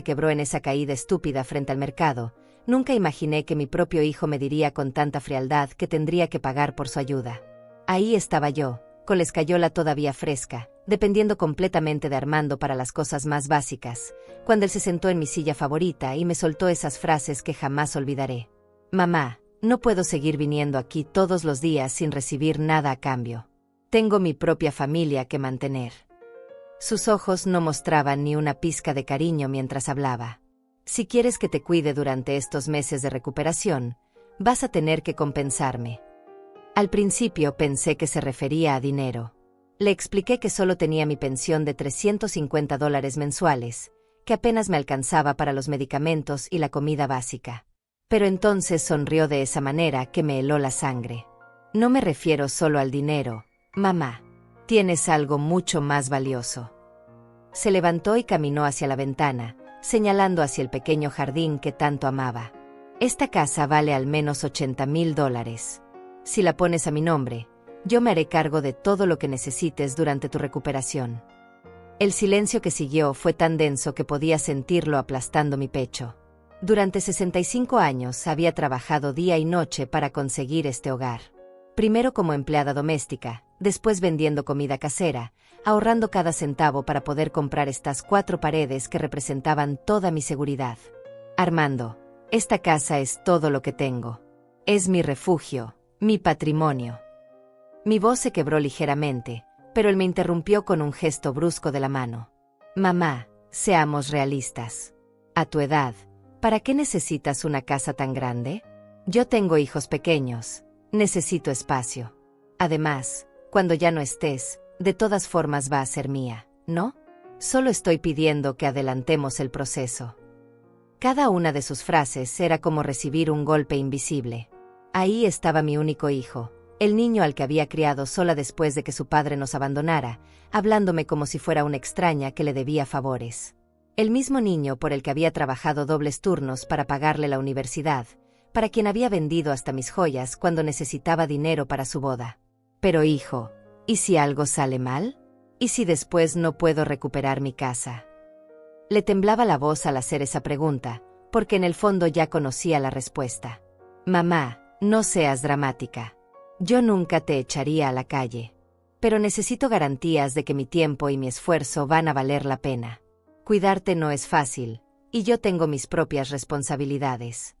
quebró en esa caída estúpida frente al mercado. Nunca imaginé que mi propio hijo me diría con tanta frialdad que tendría que pagar por su ayuda. Ahí estaba yo, con la escayola todavía fresca, dependiendo completamente de Armando para las cosas más básicas, cuando él se sentó en mi silla favorita y me soltó esas frases que jamás olvidaré. Mamá, no puedo seguir viniendo aquí todos los días sin recibir nada a cambio. Tengo mi propia familia que mantener. Sus ojos no mostraban ni una pizca de cariño mientras hablaba. Si quieres que te cuide durante estos meses de recuperación, vas a tener que compensarme. Al principio pensé que se refería a dinero. Le expliqué que solo tenía mi pensión de $350 mensuales, que apenas me alcanzaba para los medicamentos y la comida básica. Pero entonces sonrió de esa manera que me heló la sangre. No me refiero solo al dinero, mamá. Tienes algo mucho más valioso. Se levantó y caminó hacia la ventana, señalando hacia el pequeño jardín que tanto amaba. Esta casa vale al menos $80,000. Si la pones a mi nombre, yo me haré cargo de todo lo que necesites durante tu recuperación. El silencio que siguió fue tan denso que podía sentirlo aplastando mi pecho. Durante 65 años había trabajado día y noche para conseguir este hogar. Primero como empleada doméstica, después vendiendo comida casera, ahorrando cada centavo para poder comprar estas 4 paredes que representaban toda mi seguridad. Armando, esta casa es todo lo que tengo. Es mi refugio, mi patrimonio. Mi voz se quebró ligeramente, pero él me interrumpió con un gesto brusco de la mano. Mamá, seamos realistas. A tu edad, ¿para qué necesitas una casa tan grande? Yo tengo hijos pequeños. Necesito espacio. Además, cuando ya no estés, de todas formas va a ser mía, ¿no? Solo estoy pidiendo que adelantemos el proceso. Cada una de sus frases era como recibir un golpe invisible. Ahí estaba mi único hijo, el niño al que había criado sola después de que su padre nos abandonara, hablándome como si fuera una extraña que le debía favores. El mismo niño por el que había trabajado dobles turnos para pagarle la universidad, para quien había vendido hasta mis joyas cuando necesitaba dinero para su boda. Pero hijo, ¿y si algo sale mal? ¿Y si después no puedo recuperar mi casa? Le temblaba la voz al hacer esa pregunta, porque en el fondo ya conocía la respuesta. Mamá, no seas dramática. Yo nunca te echaría a la calle. Pero necesito garantías de que mi tiempo y mi esfuerzo van a valer la pena. Cuidarte no es fácil, y yo tengo mis propias responsabilidades.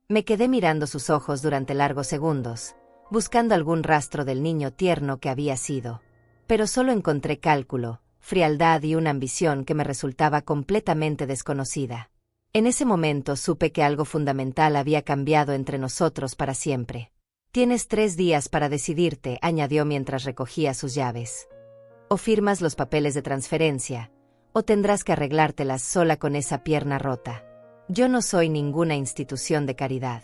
Me quedé mirando sus ojos durante largos segundos, buscando algún rastro del niño tierno que había sido. Pero solo encontré cálculo, frialdad y una ambición que me resultaba completamente desconocida. En ese momento supe que algo fundamental había cambiado entre nosotros para siempre. Tienes 3 días para decidirte, añadió mientras recogía sus llaves. O firmas los papeles de transferencia, o tendrás que arreglártelas sola con esa pierna rota. Yo no soy ninguna institución de caridad.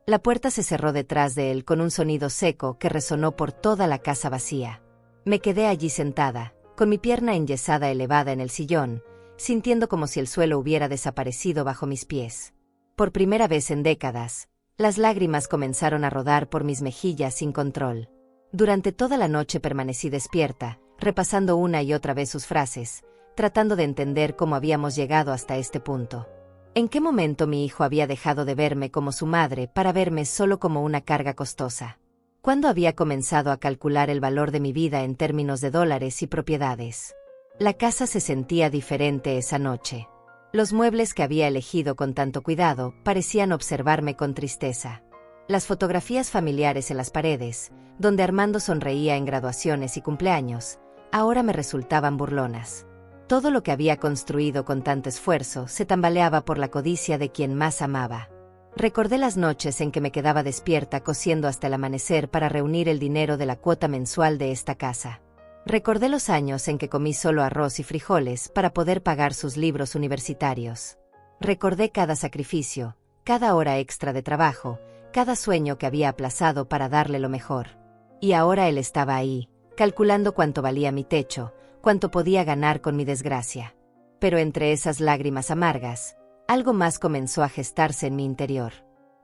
La puerta se cerró detrás de él con un sonido seco que resonó por toda la casa vacía. Me quedé allí sentada, con mi pierna enyesada elevada en el sillón, sintiendo como si el suelo hubiera desaparecido bajo mis pies. Por primera vez en décadas, las lágrimas comenzaron a rodar por mis mejillas sin control. Durante toda la noche permanecí despierta, repasando una y otra vez sus frases, tratando de entender cómo habíamos llegado hasta este punto. ¿En qué momento mi hijo había dejado de verme como su madre para verme solo como una carga costosa? ¿Cuándo había comenzado a calcular el valor de mi vida en términos de dólares y propiedades? La casa se sentía diferente esa noche. Los muebles que había elegido con tanto cuidado parecían observarme con tristeza. Las fotografías familiares en las paredes, donde Armando sonreía en graduaciones y cumpleaños, ahora me resultaban burlonas. Todo lo que había construido con tanto esfuerzo se tambaleaba por la codicia de quien más amaba. Recordé las noches en que me quedaba despierta cosiendo hasta el amanecer para reunir el dinero de la cuota mensual de esta casa. Recordé los años en que comí solo arroz y frijoles para poder pagar sus libros universitarios. Recordé cada sacrificio, cada hora extra de trabajo, cada sueño que había aplazado para darle lo mejor. Y ahora él estaba ahí, calculando cuánto valía mi techo, cuánto podía ganar con mi desgracia. Pero entre esas lágrimas amargas, algo más comenzó a gestarse en mi interior.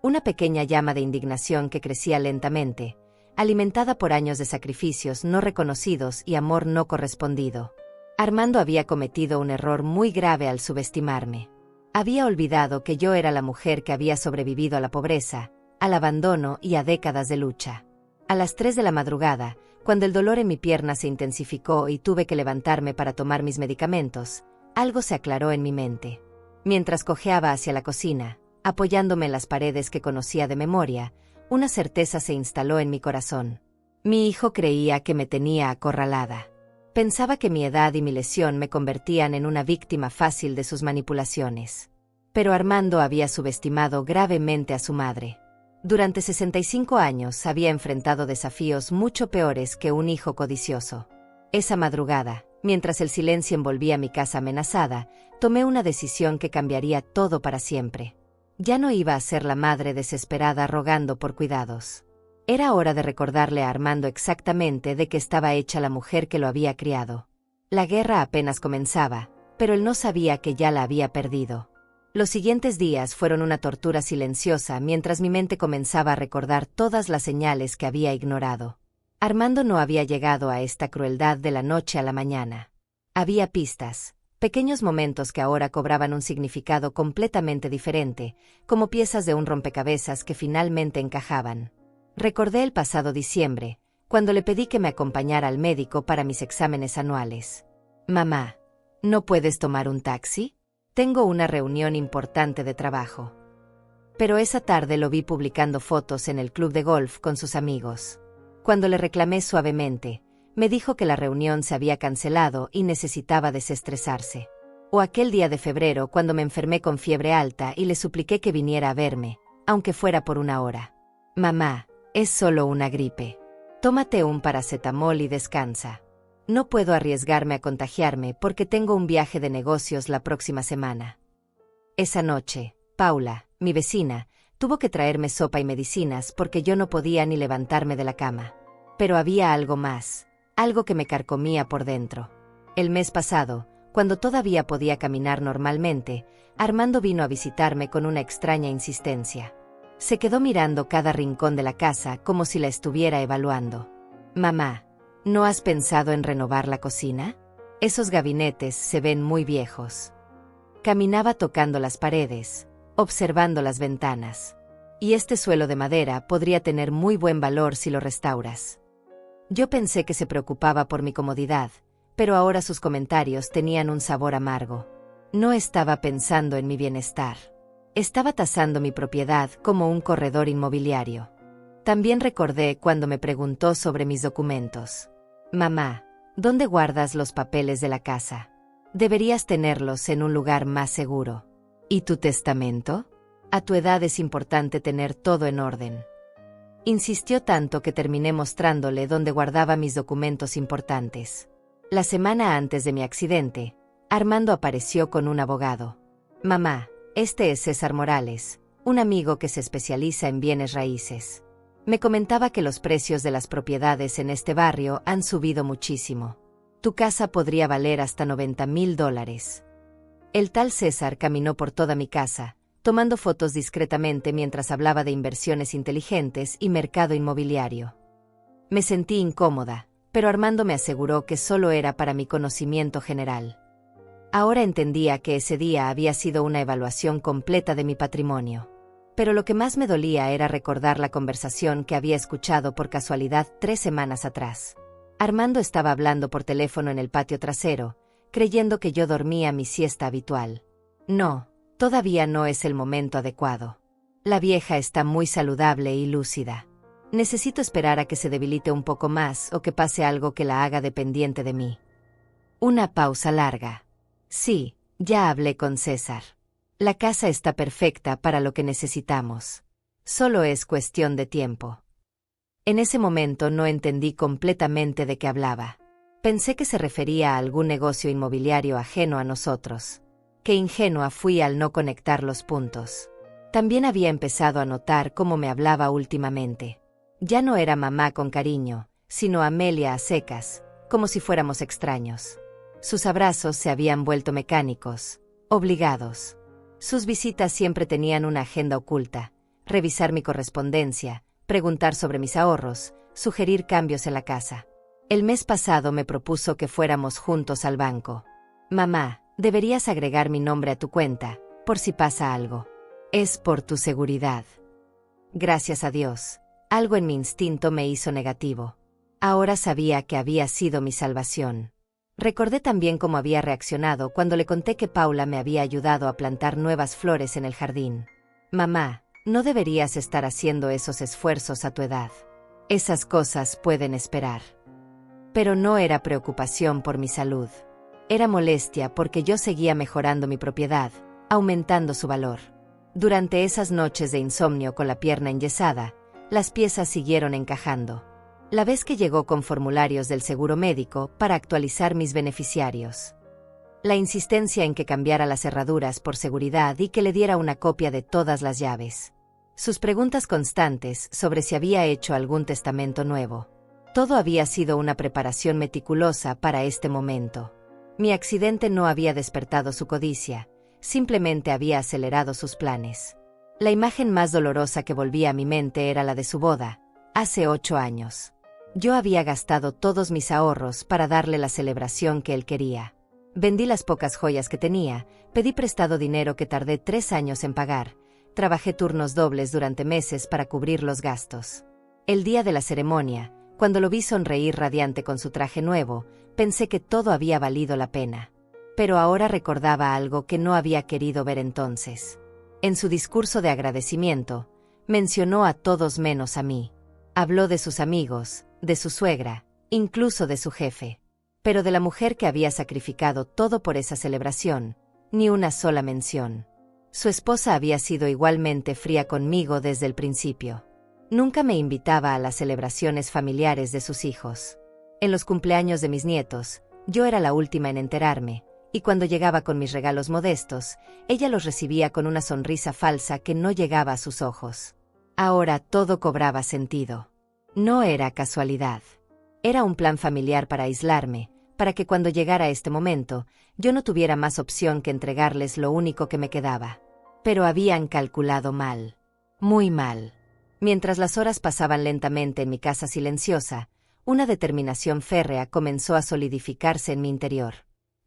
Una pequeña llama de indignación que crecía lentamente, alimentada por años de sacrificios no reconocidos y amor no correspondido. Armando había cometido un error muy grave al subestimarme. Había olvidado que yo era la mujer que había sobrevivido a la pobreza, al abandono y a décadas de lucha. A las 3 de la madrugada, cuando el dolor en mi pierna se intensificó y tuve que levantarme para tomar mis medicamentos, algo se aclaró en mi mente. Mientras cojeaba hacia la cocina, apoyándome en las paredes que conocía de memoria, una certeza se instaló en mi corazón. Mi hijo creía que me tenía acorralada. Pensaba que mi edad y mi lesión me convertían en una víctima fácil de sus manipulaciones. Pero Armando había subestimado gravemente a su madre. Durante 65 años había enfrentado desafíos mucho peores que un hijo codicioso. Esa madrugada, mientras el silencio envolvía mi casa amenazada, tomé una decisión que cambiaría todo para siempre. Ya no iba a ser la madre desesperada rogando por cuidados. Era hora de recordarle a Armando exactamente de qué estaba hecha la mujer que lo había criado. La guerra apenas comenzaba, pero él no sabía que ya la había perdido. Los siguientes días fueron una tortura silenciosa mientras mi mente comenzaba a recordar todas las señales que había ignorado. Armando no había llegado a esta crueldad de la noche a la mañana. Había pistas, pequeños momentos que ahora cobraban un significado completamente diferente, como piezas de un rompecabezas que finalmente encajaban. Recordé el pasado diciembre, cuando le pedí que me acompañara al médico para mis exámenes anuales. «Mamá, ¿no puedes tomar un taxi? Tengo una reunión importante de trabajo». Pero esa tarde lo vi publicando fotos en el club de golf con sus amigos. Cuando le reclamé suavemente, me dijo que la reunión se había cancelado y necesitaba desestresarse. O aquel día de febrero cuando me enfermé con fiebre alta y le supliqué que viniera a verme, aunque fuera por una hora. «Mamá, es solo una gripe. Tómate un paracetamol y descansa. No puedo arriesgarme a contagiarme porque tengo un viaje de negocios la próxima semana». Esa noche, Paula, mi vecina, tuvo que traerme sopa y medicinas porque yo no podía ni levantarme de la cama. Pero había algo más, algo que me carcomía por dentro. El mes pasado, cuando todavía podía caminar normalmente, Armando vino a visitarme con una extraña insistencia. Se quedó mirando cada rincón de la casa como si la estuviera evaluando. «Mamá, ¿no has pensado en renovar la cocina? Esos gabinetes se ven muy viejos». Caminaba tocando las paredes, observando las ventanas. «Y este suelo de madera podría tener muy buen valor si lo restauras». Yo pensé que se preocupaba por mi comodidad, pero ahora sus comentarios tenían un sabor amargo. No estaba pensando en mi bienestar. Estaba tasando mi propiedad como un corredor inmobiliario. También recordé cuando me preguntó sobre mis documentos. «Mamá, ¿dónde guardas los papeles de la casa? Deberías tenerlos en un lugar más seguro. ¿Y tu testamento? A tu edad es importante tener todo en orden». Insistió tanto que terminé mostrándole dónde guardaba mis documentos importantes. La semana antes de mi accidente, Armando apareció con un abogado. «Mamá, este es César Morales, un amigo que se especializa en bienes raíces. Me comentaba que los precios de las propiedades en este barrio han subido muchísimo. Tu casa podría valer hasta $90,000. El tal César caminó por toda mi casa, tomando fotos discretamente mientras hablaba de inversiones inteligentes y mercado inmobiliario. Me sentí incómoda, pero Armando me aseguró que solo era para mi conocimiento general. Ahora entendía que ese día había sido una evaluación completa de mi patrimonio. Pero lo que más me dolía era recordar la conversación que había escuchado por casualidad 3 semanas atrás. Armando estaba hablando por teléfono en el patio trasero, creyendo que yo dormía mi siesta habitual. «No, todavía no es el momento adecuado. La vieja está muy saludable y lúcida. Necesito esperar a que se debilite un poco más o que pase algo que la haga dependiente de mí». Una pausa larga. «Sí, ya hablé con César. La casa está perfecta para lo que necesitamos. Solo es cuestión de tiempo». En ese momento no entendí completamente de qué hablaba. Pensé que se refería a algún negocio inmobiliario ajeno a nosotros. Qué ingenua fui al no conectar los puntos. También había empezado a notar cómo me hablaba últimamente. Ya no era mamá con cariño, sino Amelia a secas, como si fuéramos extraños. Sus abrazos se habían vuelto mecánicos, obligados. Sus visitas siempre tenían una agenda oculta: revisar mi correspondencia, preguntar sobre mis ahorros, sugerir cambios en la casa. El mes pasado me propuso que fuéramos juntos al banco. Mamá, deberías agregar mi nombre a tu cuenta, por si pasa algo. Es por tu seguridad. Gracias a Dios, algo en mi instinto me hizo negativo. Ahora sabía que había sido mi salvación. Recordé también cómo había reaccionado cuando le conté que Paula me había ayudado a plantar nuevas flores en el jardín. Mamá, no deberías estar haciendo esos esfuerzos a tu edad. Esas cosas pueden esperar. Pero no era preocupación por mi salud. Era molestia porque yo seguía mejorando mi propiedad, aumentando su valor. Durante esas noches de insomnio con la pierna enyesada, las piezas siguieron encajando. La vez que llegó con formularios del seguro médico para actualizar mis beneficiarios. La insistencia en que cambiara las cerraduras por seguridad y que le diera una copia de todas las llaves. Sus preguntas constantes sobre si había hecho algún testamento nuevo. Todo había sido una preparación meticulosa para este momento. Mi accidente no había despertado su codicia, simplemente había acelerado sus planes. La imagen más dolorosa que volvía a mi mente era la de su boda, hace 8 años. Yo había gastado todos mis ahorros para darle la celebración que él quería. Vendí las pocas joyas que tenía, pedí prestado dinero que tardé 3 años en pagar, trabajé turnos dobles durante meses para cubrir los gastos. El día de la ceremonia, cuando lo vi sonreír radiante con su traje nuevo, pensé que todo había valido la pena. Pero ahora recordaba algo que no había querido ver entonces. En su discurso de agradecimiento, mencionó a todos menos a mí. Habló de sus amigos, de su suegra, incluso de su jefe. Pero de la mujer que había sacrificado todo por esa celebración, ni una sola mención. Su esposa había sido igualmente fría conmigo desde el principio. Nunca me invitaba a las celebraciones familiares de sus hijos. En los cumpleaños de mis nietos, yo era la última en enterarme, y cuando llegaba con mis regalos modestos, ella los recibía con una sonrisa falsa que no llegaba a sus ojos. Ahora todo cobraba sentido. No era casualidad. Era un plan familiar para aislarme, para que cuando llegara este momento, yo no tuviera más opción que entregarles lo único que me quedaba. Pero habían calculado mal. Muy mal. Mientras las horas pasaban lentamente en mi casa silenciosa, una determinación férrea comenzó a solidificarse en mi interior.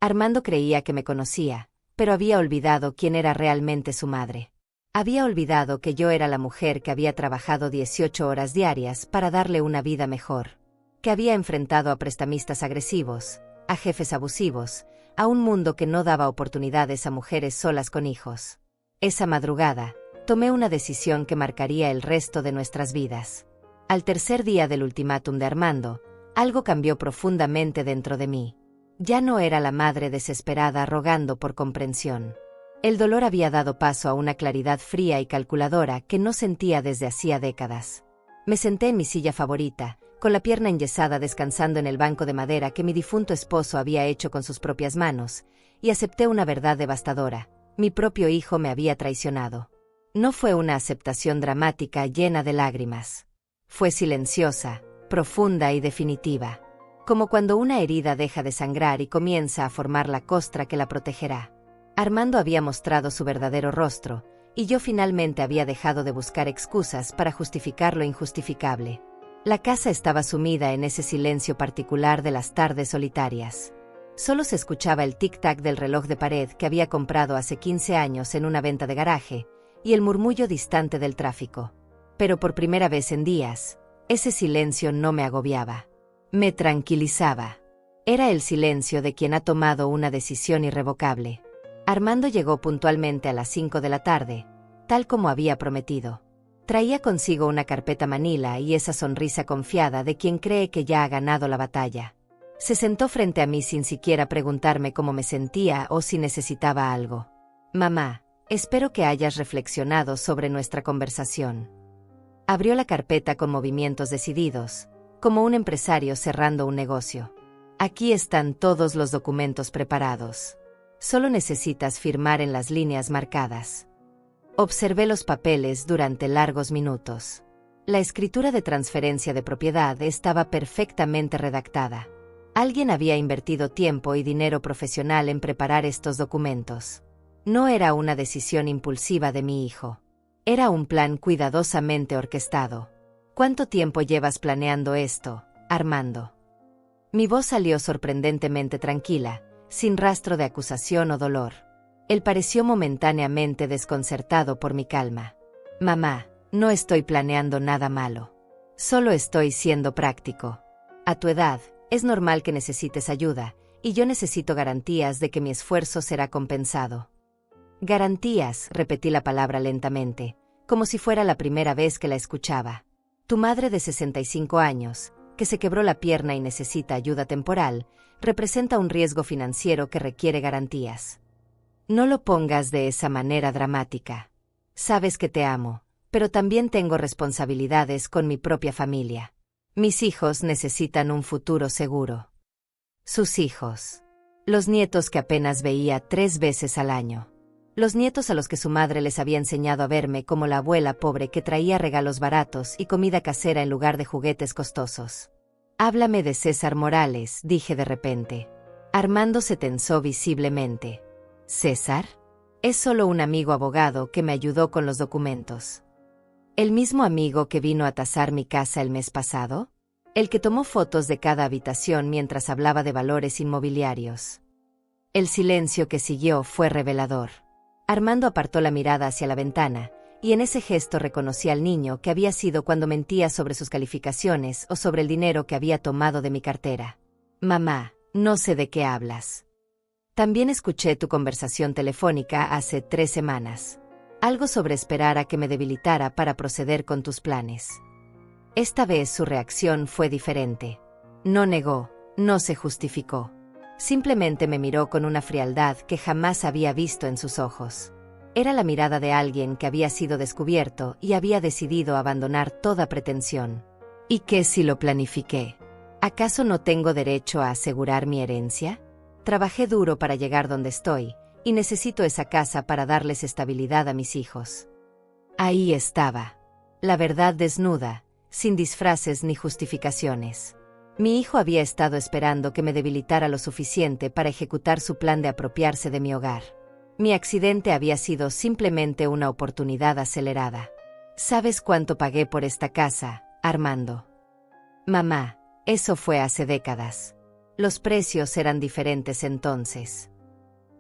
Armando creía que me conocía, pero había olvidado quién era realmente su madre. Había olvidado que yo era la mujer que había trabajado 18 horas diarias para darle una vida mejor. Que había enfrentado a prestamistas agresivos, a jefes abusivos, a un mundo que no daba oportunidades a mujeres solas con hijos. Esa madrugada, tomé una decisión que marcaría el resto de nuestras vidas. Al tercer día del ultimátum de Armando, algo cambió profundamente dentro de mí. Ya no era la madre desesperada rogando por comprensión. El dolor había dado paso a una claridad fría y calculadora que no sentía desde hacía décadas. Me senté en mi silla favorita, con la pierna enyesada descansando en el banco de madera que mi difunto esposo había hecho con sus propias manos, y acepté una verdad devastadora: mi propio hijo me había traicionado. No fue una aceptación dramática llena de lágrimas. Fue silenciosa, profunda y definitiva. Como cuando una herida deja de sangrar y comienza a formar la costra que la protegerá. Armando había mostrado su verdadero rostro, y yo finalmente había dejado de buscar excusas para justificar lo injustificable. La casa estaba sumida en ese silencio particular de las tardes solitarias. Solo se escuchaba el tic-tac del reloj de pared que había comprado hace 15 años en una venta de garaje, y el murmullo distante del tráfico. Pero por primera vez en días, ese silencio no me agobiaba. Me tranquilizaba. Era el silencio de quien ha tomado una decisión irrevocable. Armando llegó puntualmente a las 5 de la tarde, tal como había prometido. Traía consigo una carpeta manila y esa sonrisa confiada de quien cree que ya ha ganado la batalla. Se sentó frente a mí sin siquiera preguntarme cómo me sentía o si necesitaba algo. Mamá, espero que hayas reflexionado sobre nuestra conversación. Abrió la carpeta con movimientos decididos, como un empresario cerrando un negocio. Aquí están todos los documentos preparados. Solo necesitas firmar en las líneas marcadas. Observé los papeles durante largos minutos. La escritura de transferencia de propiedad estaba perfectamente redactada. Alguien había invertido tiempo y dinero profesional en preparar estos documentos. No era una decisión impulsiva de mi hijo. Era un plan cuidadosamente orquestado. ¿Cuánto tiempo llevas planeando esto, Armando? Mi voz salió sorprendentemente tranquila, sin rastro de acusación o dolor. Él pareció momentáneamente desconcertado por mi calma. Mamá, no estoy planeando nada malo. Solo estoy siendo práctico. A tu edad, es normal que necesites ayuda, y yo necesito garantías de que mi esfuerzo será compensado. Garantías, repetí la palabra lentamente, como si fuera la primera vez que la escuchaba. Tu madre de 65 años, que se quebró la pierna y necesita ayuda temporal, representa un riesgo financiero que requiere garantías. No lo pongas de esa manera dramática. Sabes que te amo, pero también tengo responsabilidades con mi propia familia. Mis hijos necesitan un futuro seguro. Sus hijos. Los nietos que apenas veía 3 veces al año. Los nietos a los que su madre les había enseñado a verme como la abuela pobre que traía regalos baratos y comida casera en lugar de juguetes costosos. Háblame de César Morales, dije de repente. Armando se tensó visiblemente. ¿César? Es solo un amigo abogado que me ayudó con los documentos. ¿El mismo amigo que vino a tasar mi casa el mes pasado? El que tomó fotos de cada habitación mientras hablaba de valores inmobiliarios. El silencio que siguió fue revelador. Armando apartó la mirada hacia la ventana, y en ese gesto reconocí al niño que había sido cuando mentía sobre sus calificaciones o sobre el dinero que había tomado de mi cartera. Mamá, no sé de qué hablas. También escuché tu conversación telefónica hace 3 semanas. Algo sobre esperar a que me debilitara para proceder con tus planes. Esta vez su reacción fue diferente. No negó, no se justificó. Simplemente me miró con una frialdad que jamás había visto en sus ojos. Era la mirada de alguien que había sido descubierto y había decidido abandonar toda pretensión. ¿Y qué si lo planifiqué? ¿Acaso no tengo derecho a asegurar mi herencia? Trabajé duro para llegar donde estoy, y necesito esa casa para darles estabilidad a mis hijos. Ahí estaba. La verdad desnuda, sin disfraces ni justificaciones. Mi hijo había estado esperando que me debilitara lo suficiente para ejecutar su plan de apropiarse de mi hogar. Mi accidente había sido simplemente una oportunidad acelerada. ¿Sabes cuánto pagué por esta casa, Armando? Mamá, eso fue hace décadas. Los precios eran diferentes entonces.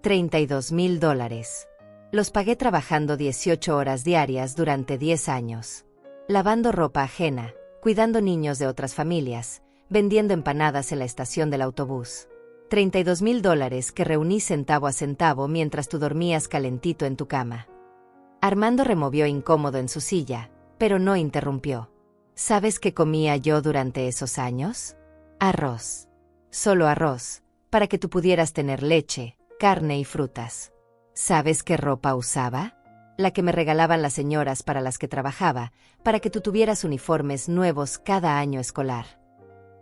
$32,000. Los pagué trabajando 18 horas diarias durante 10 años. Lavando ropa ajena, cuidando niños de otras familias, vendiendo empanadas en la estación del autobús. $32,000 que reuní centavo a centavo mientras tú dormías calentito en tu cama. Armando removió incómodo en su silla, pero no interrumpió. ¿Sabes qué comía yo durante esos años? Arroz. Solo arroz, para que tú pudieras tener leche, carne y frutas. ¿Sabes qué ropa usaba? La que me regalaban las señoras para las que trabajaba, para que tú tuvieras uniformes nuevos cada año escolar.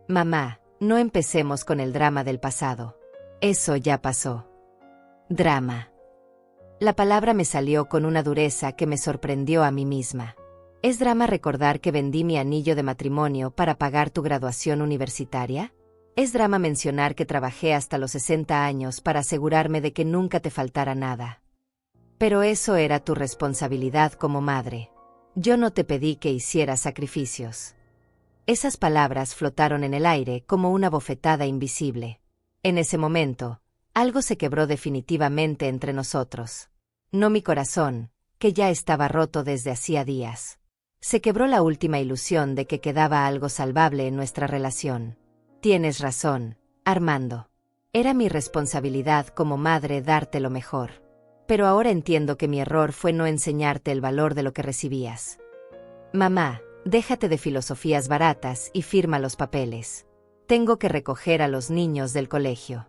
Mamá, no empecemos con el drama del pasado. Eso ya pasó. Drama. La palabra me salió con una dureza que me sorprendió a mí misma. ¿Es drama recordar que vendí mi anillo de matrimonio para pagar tu graduación universitaria? ¿Es drama mencionar que trabajé hasta los 60 años para asegurarme de que nunca te faltara nada? Pero eso era tu responsabilidad como madre. Yo no te pedí que hicieras sacrificios. Esas palabras flotaron en el aire como una bofetada invisible. En ese momento, algo se quebró definitivamente entre nosotros. No mi corazón, que ya estaba roto desde hacía días. Se quebró la última ilusión de que quedaba algo salvable en nuestra relación. Tienes razón, Armando. Era mi responsabilidad como madre darte lo mejor. Pero ahora entiendo que mi error fue no enseñarte el valor de lo que recibías. Mamá, déjate de filosofías baratas y firma los papeles. Tengo que recoger a los niños del colegio.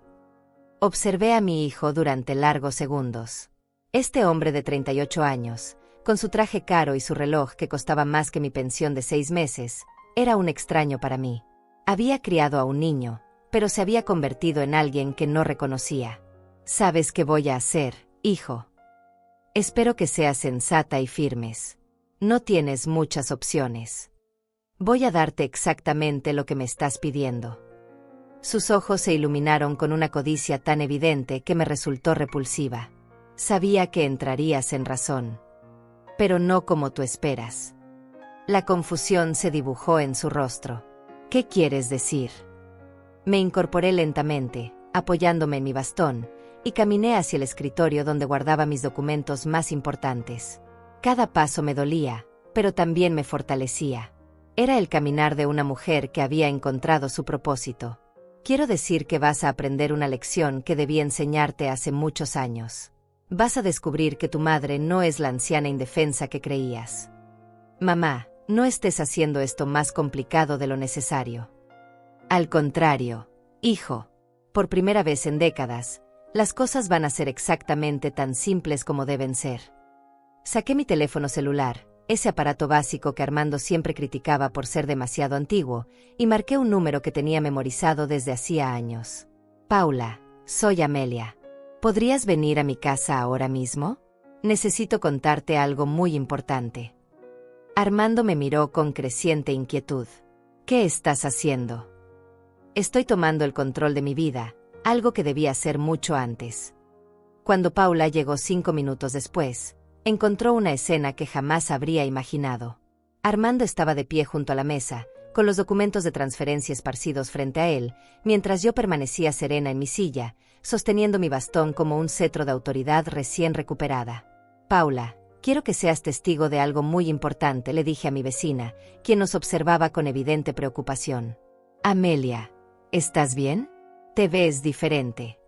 Observé a mi hijo durante largos segundos. Este hombre de 38 años, con su traje caro y su reloj que costaba más que mi pensión de 6 meses, era un extraño para mí. Había criado a un niño, pero se había convertido en alguien que no reconocía. ¿Sabes qué voy a hacer, hijo? Espero que seas sensata y firmes. No tienes muchas opciones. Voy a darte exactamente lo que me estás pidiendo. Sus ojos se iluminaron con una codicia tan evidente que me resultó repulsiva. Sabía que entrarías en razón. Pero no como tú esperas. La confusión se dibujó en su rostro. ¿Qué quieres decir? Me incorporé lentamente, apoyándome en mi bastón, y caminé hacia el escritorio donde guardaba mis documentos más importantes. Cada paso me dolía, pero también me fortalecía. Era el caminar de una mujer que había encontrado su propósito. Quiero decir que vas a aprender una lección que debí enseñarte hace muchos años. Vas a descubrir que tu madre no es la anciana indefensa que creías. Mamá, no estés haciendo esto más complicado de lo necesario. Al contrario, hijo, por primera vez en décadas, las cosas van a ser exactamente tan simples como deben ser. Saqué mi teléfono celular, ese aparato básico que Armando siempre criticaba por ser demasiado antiguo, y marqué un número que tenía memorizado desde hacía años. Paula, soy Amelia. ¿Podrías venir a mi casa ahora mismo? Necesito contarte algo muy importante. Armando me miró con creciente inquietud. ¿Qué estás haciendo? Estoy tomando el control de mi vida, algo que debía hacer mucho antes. Cuando Paula llegó 5 minutos después, encontró una escena que jamás habría imaginado. Armando estaba de pie junto a la mesa, con los documentos de transferencia esparcidos frente a él, mientras yo permanecía serena en mi silla, sosteniendo mi bastón como un cetro de autoridad recién recuperada. Paula, quiero que seas testigo de algo muy importante, le dije a mi vecina, quien nos observaba con evidente preocupación. Amelia, ¿estás bien? Te ves diferente.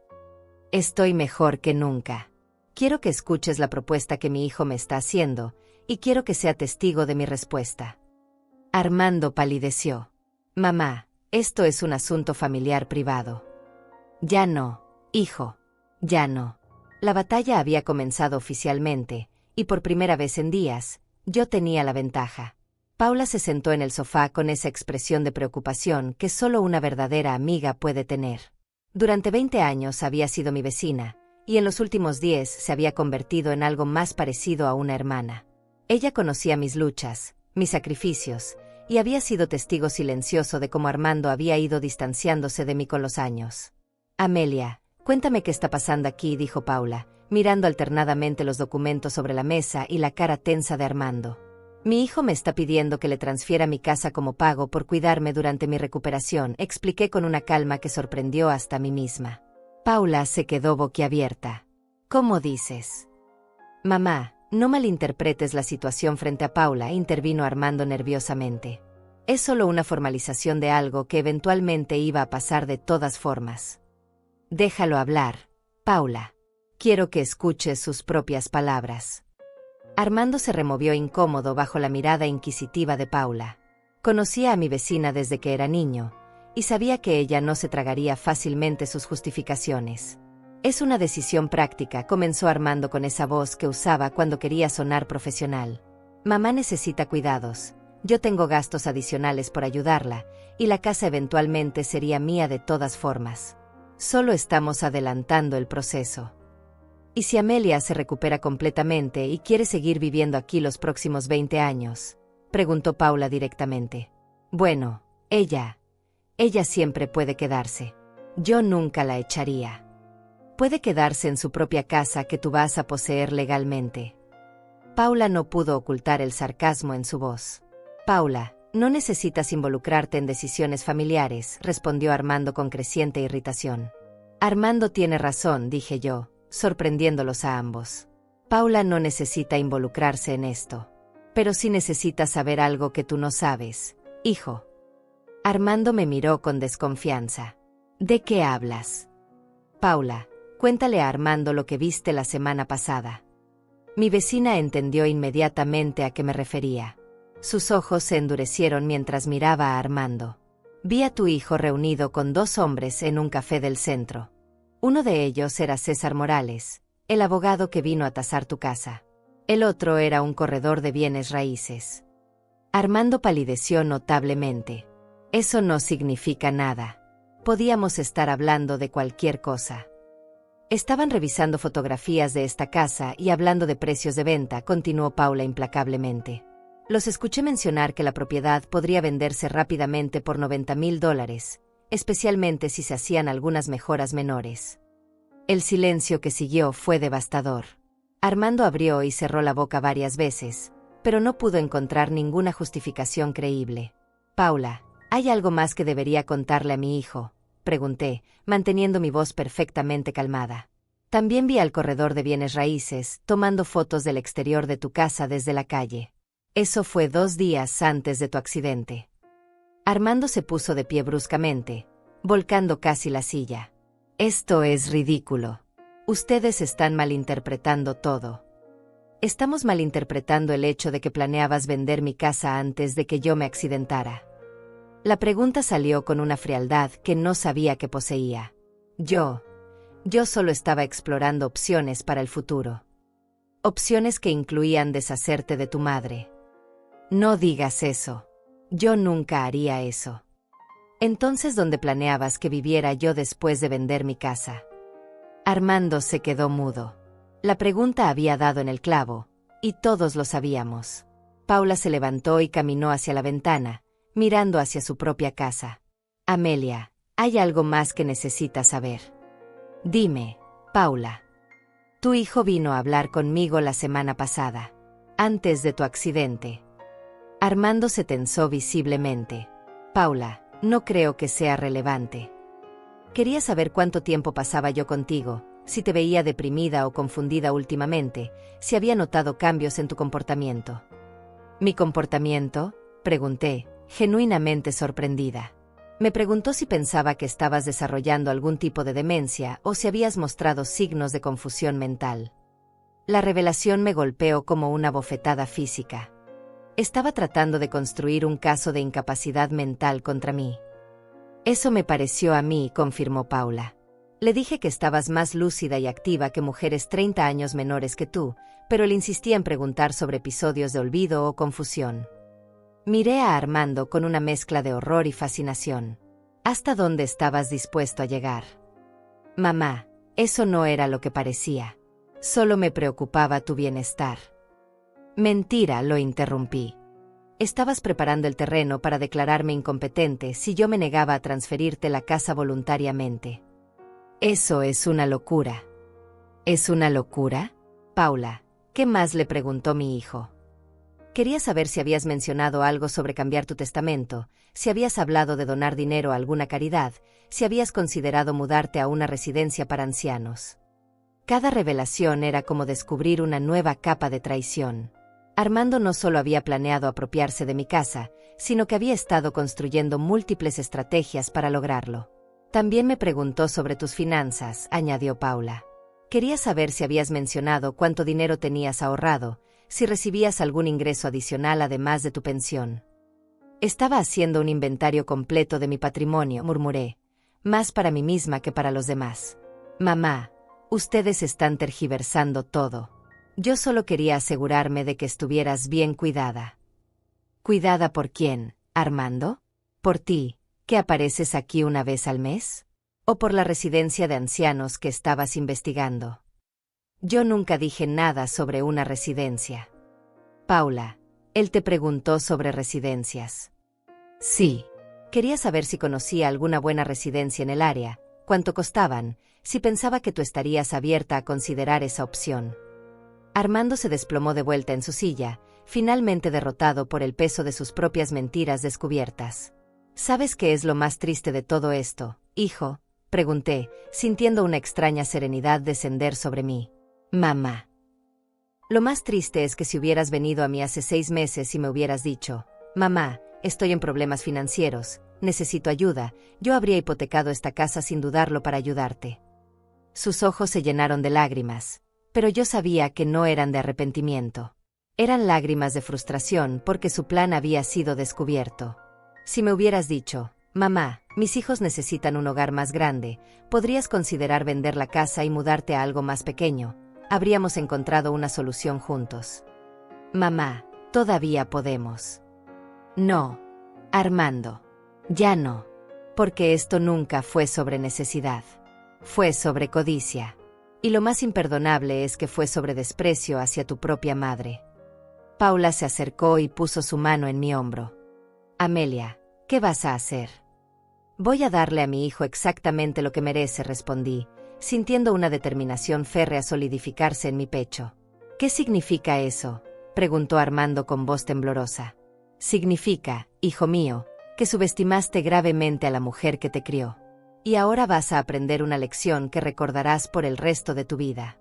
Estoy mejor que nunca. Quiero que escuches la propuesta que mi hijo me está haciendo, y quiero que sea testigo de mi respuesta. Armando palideció. Mamá, esto es un asunto familiar privado. Ya no, hijo, ya no. La batalla había comenzado oficialmente, y por primera vez en días, yo tenía la ventaja. Paula se sentó en el sofá con esa expresión de preocupación que solo una verdadera amiga puede tener. Durante 20 años había sido mi vecina, y en los últimos 10 se había convertido en algo más parecido a una hermana. Ella conocía mis luchas, mis sacrificios, y había sido testigo silencioso de cómo Armando había ido distanciándose de mí con los años. Amelia, cuéntame qué está pasando aquí, dijo Paula, mirando alternadamente los documentos sobre la mesa y la cara tensa de Armando. Mi hijo me está pidiendo que le transfiera mi casa como pago por cuidarme durante mi recuperación, expliqué con una calma que sorprendió hasta a mí misma. Paula se quedó boquiabierta. ¿Cómo dices? Mamá, no malinterpretes la situación frente a Paula, intervino Armando nerviosamente. Es solo una formalización de algo que eventualmente iba a pasar de todas formas. Déjalo hablar, Paula. Quiero que escuches sus propias palabras. Armando se removió incómodo bajo la mirada inquisitiva de Paula. Conocía a mi vecina desde que era niño, y sabía que ella no se tragaría fácilmente sus justificaciones. Es una decisión práctica, comenzó Armando con esa voz que usaba cuando quería sonar profesional. Mamá necesita cuidados, yo tengo gastos adicionales por ayudarla, y la casa eventualmente sería mía de todas formas. Solo estamos adelantando el proceso. ¿Y si Amelia se recupera completamente y quiere seguir viviendo aquí los próximos 20 años? Preguntó Paula directamente. Bueno, ella siempre puede quedarse. Yo nunca la echaría. Puede quedarse en su propia casa que tú vas a poseer legalmente. Paula no pudo ocultar el sarcasmo en su voz. Paula, no necesitas involucrarte en decisiones familiares, respondió Armando con creciente irritación. Armando tiene razón, dije yo, sorprendiéndolos a ambos. Paula no necesita involucrarse en esto. Pero sí necesita saber algo que tú no sabes, hijo. Armando me miró con desconfianza. ¿De qué hablas? Paula, cuéntale a Armando lo que viste la semana pasada. Mi vecina entendió inmediatamente a qué me refería. Sus ojos se endurecieron mientras miraba a Armando. Vi a tu hijo reunido con 2 hombres en un café del centro. Uno de ellos era César Morales, el abogado que vino a tasar tu casa. El otro era un corredor de bienes raíces. Armando palideció notablemente. Eso no significa nada. Podíamos estar hablando de cualquier cosa. Estaban revisando fotografías de esta casa y hablando de precios de venta, continuó Paula implacablemente. Los escuché mencionar que la propiedad podría venderse rápidamente por $90,000, especialmente si se hacían algunas mejoras menores. El silencio que siguió fue devastador. Armando abrió y cerró la boca varias veces, pero no pudo encontrar ninguna justificación creíble. Paula, hay algo más que debería contarle a mi hijo, pregunté, manteniendo mi voz perfectamente calmada. También vi al corredor de bienes raíces, tomando fotos del exterior de tu casa desde la calle. Eso fue 2 días antes de tu accidente. Armando se puso de pie bruscamente, volcando casi la silla. Esto es ridículo. Ustedes están malinterpretando todo. Estamos malinterpretando el hecho de que planeabas vender mi casa antes de que yo me accidentara. La pregunta salió con una frialdad que no sabía que poseía. Yo solo estaba explorando opciones para el futuro. Opciones que incluían deshacerte de tu madre. No digas eso. Yo nunca haría eso. Entonces, ¿dónde planeabas que viviera yo después de vender mi casa? Armando se quedó mudo. La pregunta había dado en el clavo, y todos lo sabíamos. Paula se levantó y caminó hacia la ventana, mirando hacia su propia casa. Amelia, hay algo más que necesitas saber. Dime, Paula. Tu hijo vino a hablar conmigo la semana pasada, antes de tu accidente. Armando se tensó visiblemente. Paula, no creo que sea relevante. Quería saber cuánto tiempo pasaba yo contigo, si te veía deprimida o confundida últimamente, si había notado cambios en tu comportamiento. ¿Mi comportamiento?, pregunté, genuinamente sorprendida. Me preguntó si pensaba que estabas desarrollando algún tipo de demencia o si habías mostrado signos de confusión mental. La revelación me golpeó como una bofetada física. Estaba tratando de construir un caso de incapacidad mental contra mí. Eso me pareció a mí, confirmó Paula. Le dije que estabas más lúcida y activa que mujeres 30 años menores que tú, pero él insistía en preguntar sobre episodios de olvido o confusión. Miré a Armando con una mezcla de horror y fascinación. ¿Hasta dónde estabas dispuesto a llegar? Mamá, eso no era lo que parecía. Solo me preocupaba tu bienestar. Mentira, lo interrumpí. Estabas preparando el terreno para declararme incompetente si yo me negaba a transferirte la casa voluntariamente. Eso es una locura. ¿Es una locura? Paula, ¿qué más?, le preguntó mi hijo. Quería saber si habías mencionado algo sobre cambiar tu testamento, si habías hablado de donar dinero a alguna caridad, si habías considerado mudarte a una residencia para ancianos. Cada revelación era como descubrir una nueva capa de traición. Armando no solo había planeado apropiarse de mi casa, sino que había estado construyendo múltiples estrategias para lograrlo. También me preguntó sobre tus finanzas, añadió Paula. Quería saber si habías mencionado cuánto dinero tenías ahorrado, si recibías algún ingreso adicional además de tu pensión. Estaba haciendo un inventario completo de mi patrimonio, murmuré, más para mí misma que para los demás. Mamá, ustedes están tergiversando todo. Yo solo quería asegurarme de que estuvieras bien cuidada. ¿Cuidada por quién, Armando? ¿Por ti, que apareces aquí una vez al mes? ¿O por la residencia de ancianos que estabas investigando? Yo nunca dije nada sobre una residencia. Paula, él te preguntó sobre residencias. Sí. Quería saber si conocía alguna buena residencia en el área, cuánto costaban, si pensaba que tú estarías abierta a considerar esa opción. Armando se desplomó de vuelta en su silla, finalmente derrotado por el peso de sus propias mentiras descubiertas. ¿Sabes qué es lo más triste de todo esto, hijo?, pregunté, sintiendo una extraña serenidad descender sobre mí. Mamá. Lo más triste es que si hubieras venido a mí hace 6 meses y me hubieras dicho, mamá, estoy en problemas financieros, necesito ayuda, yo habría hipotecado esta casa sin dudarlo para ayudarte. Sus ojos se llenaron de lágrimas, pero yo sabía que no eran de arrepentimiento. Eran lágrimas de frustración porque su plan había sido descubierto. Si me hubieras dicho, mamá, mis hijos necesitan un hogar más grande, podrías considerar vender la casa y mudarte a algo más pequeño. Habríamos encontrado una solución juntos. Mamá, todavía podemos. No, Armando. Ya no. Porque esto nunca fue sobre necesidad. Fue sobre codicia. Y lo más imperdonable es que fue sobre desprecio hacia tu propia madre. Paula se acercó y puso su mano en mi hombro. Amelia, ¿qué vas a hacer? Voy a darle a mi hijo exactamente lo que merece, respondí, sintiendo una determinación férrea solidificarse en mi pecho. ¿Qué significa eso?, preguntó Armando con voz temblorosa. Significa, hijo mío, que subestimaste gravemente a la mujer que te crió. Y ahora vas a aprender una lección que recordarás por el resto de tu vida.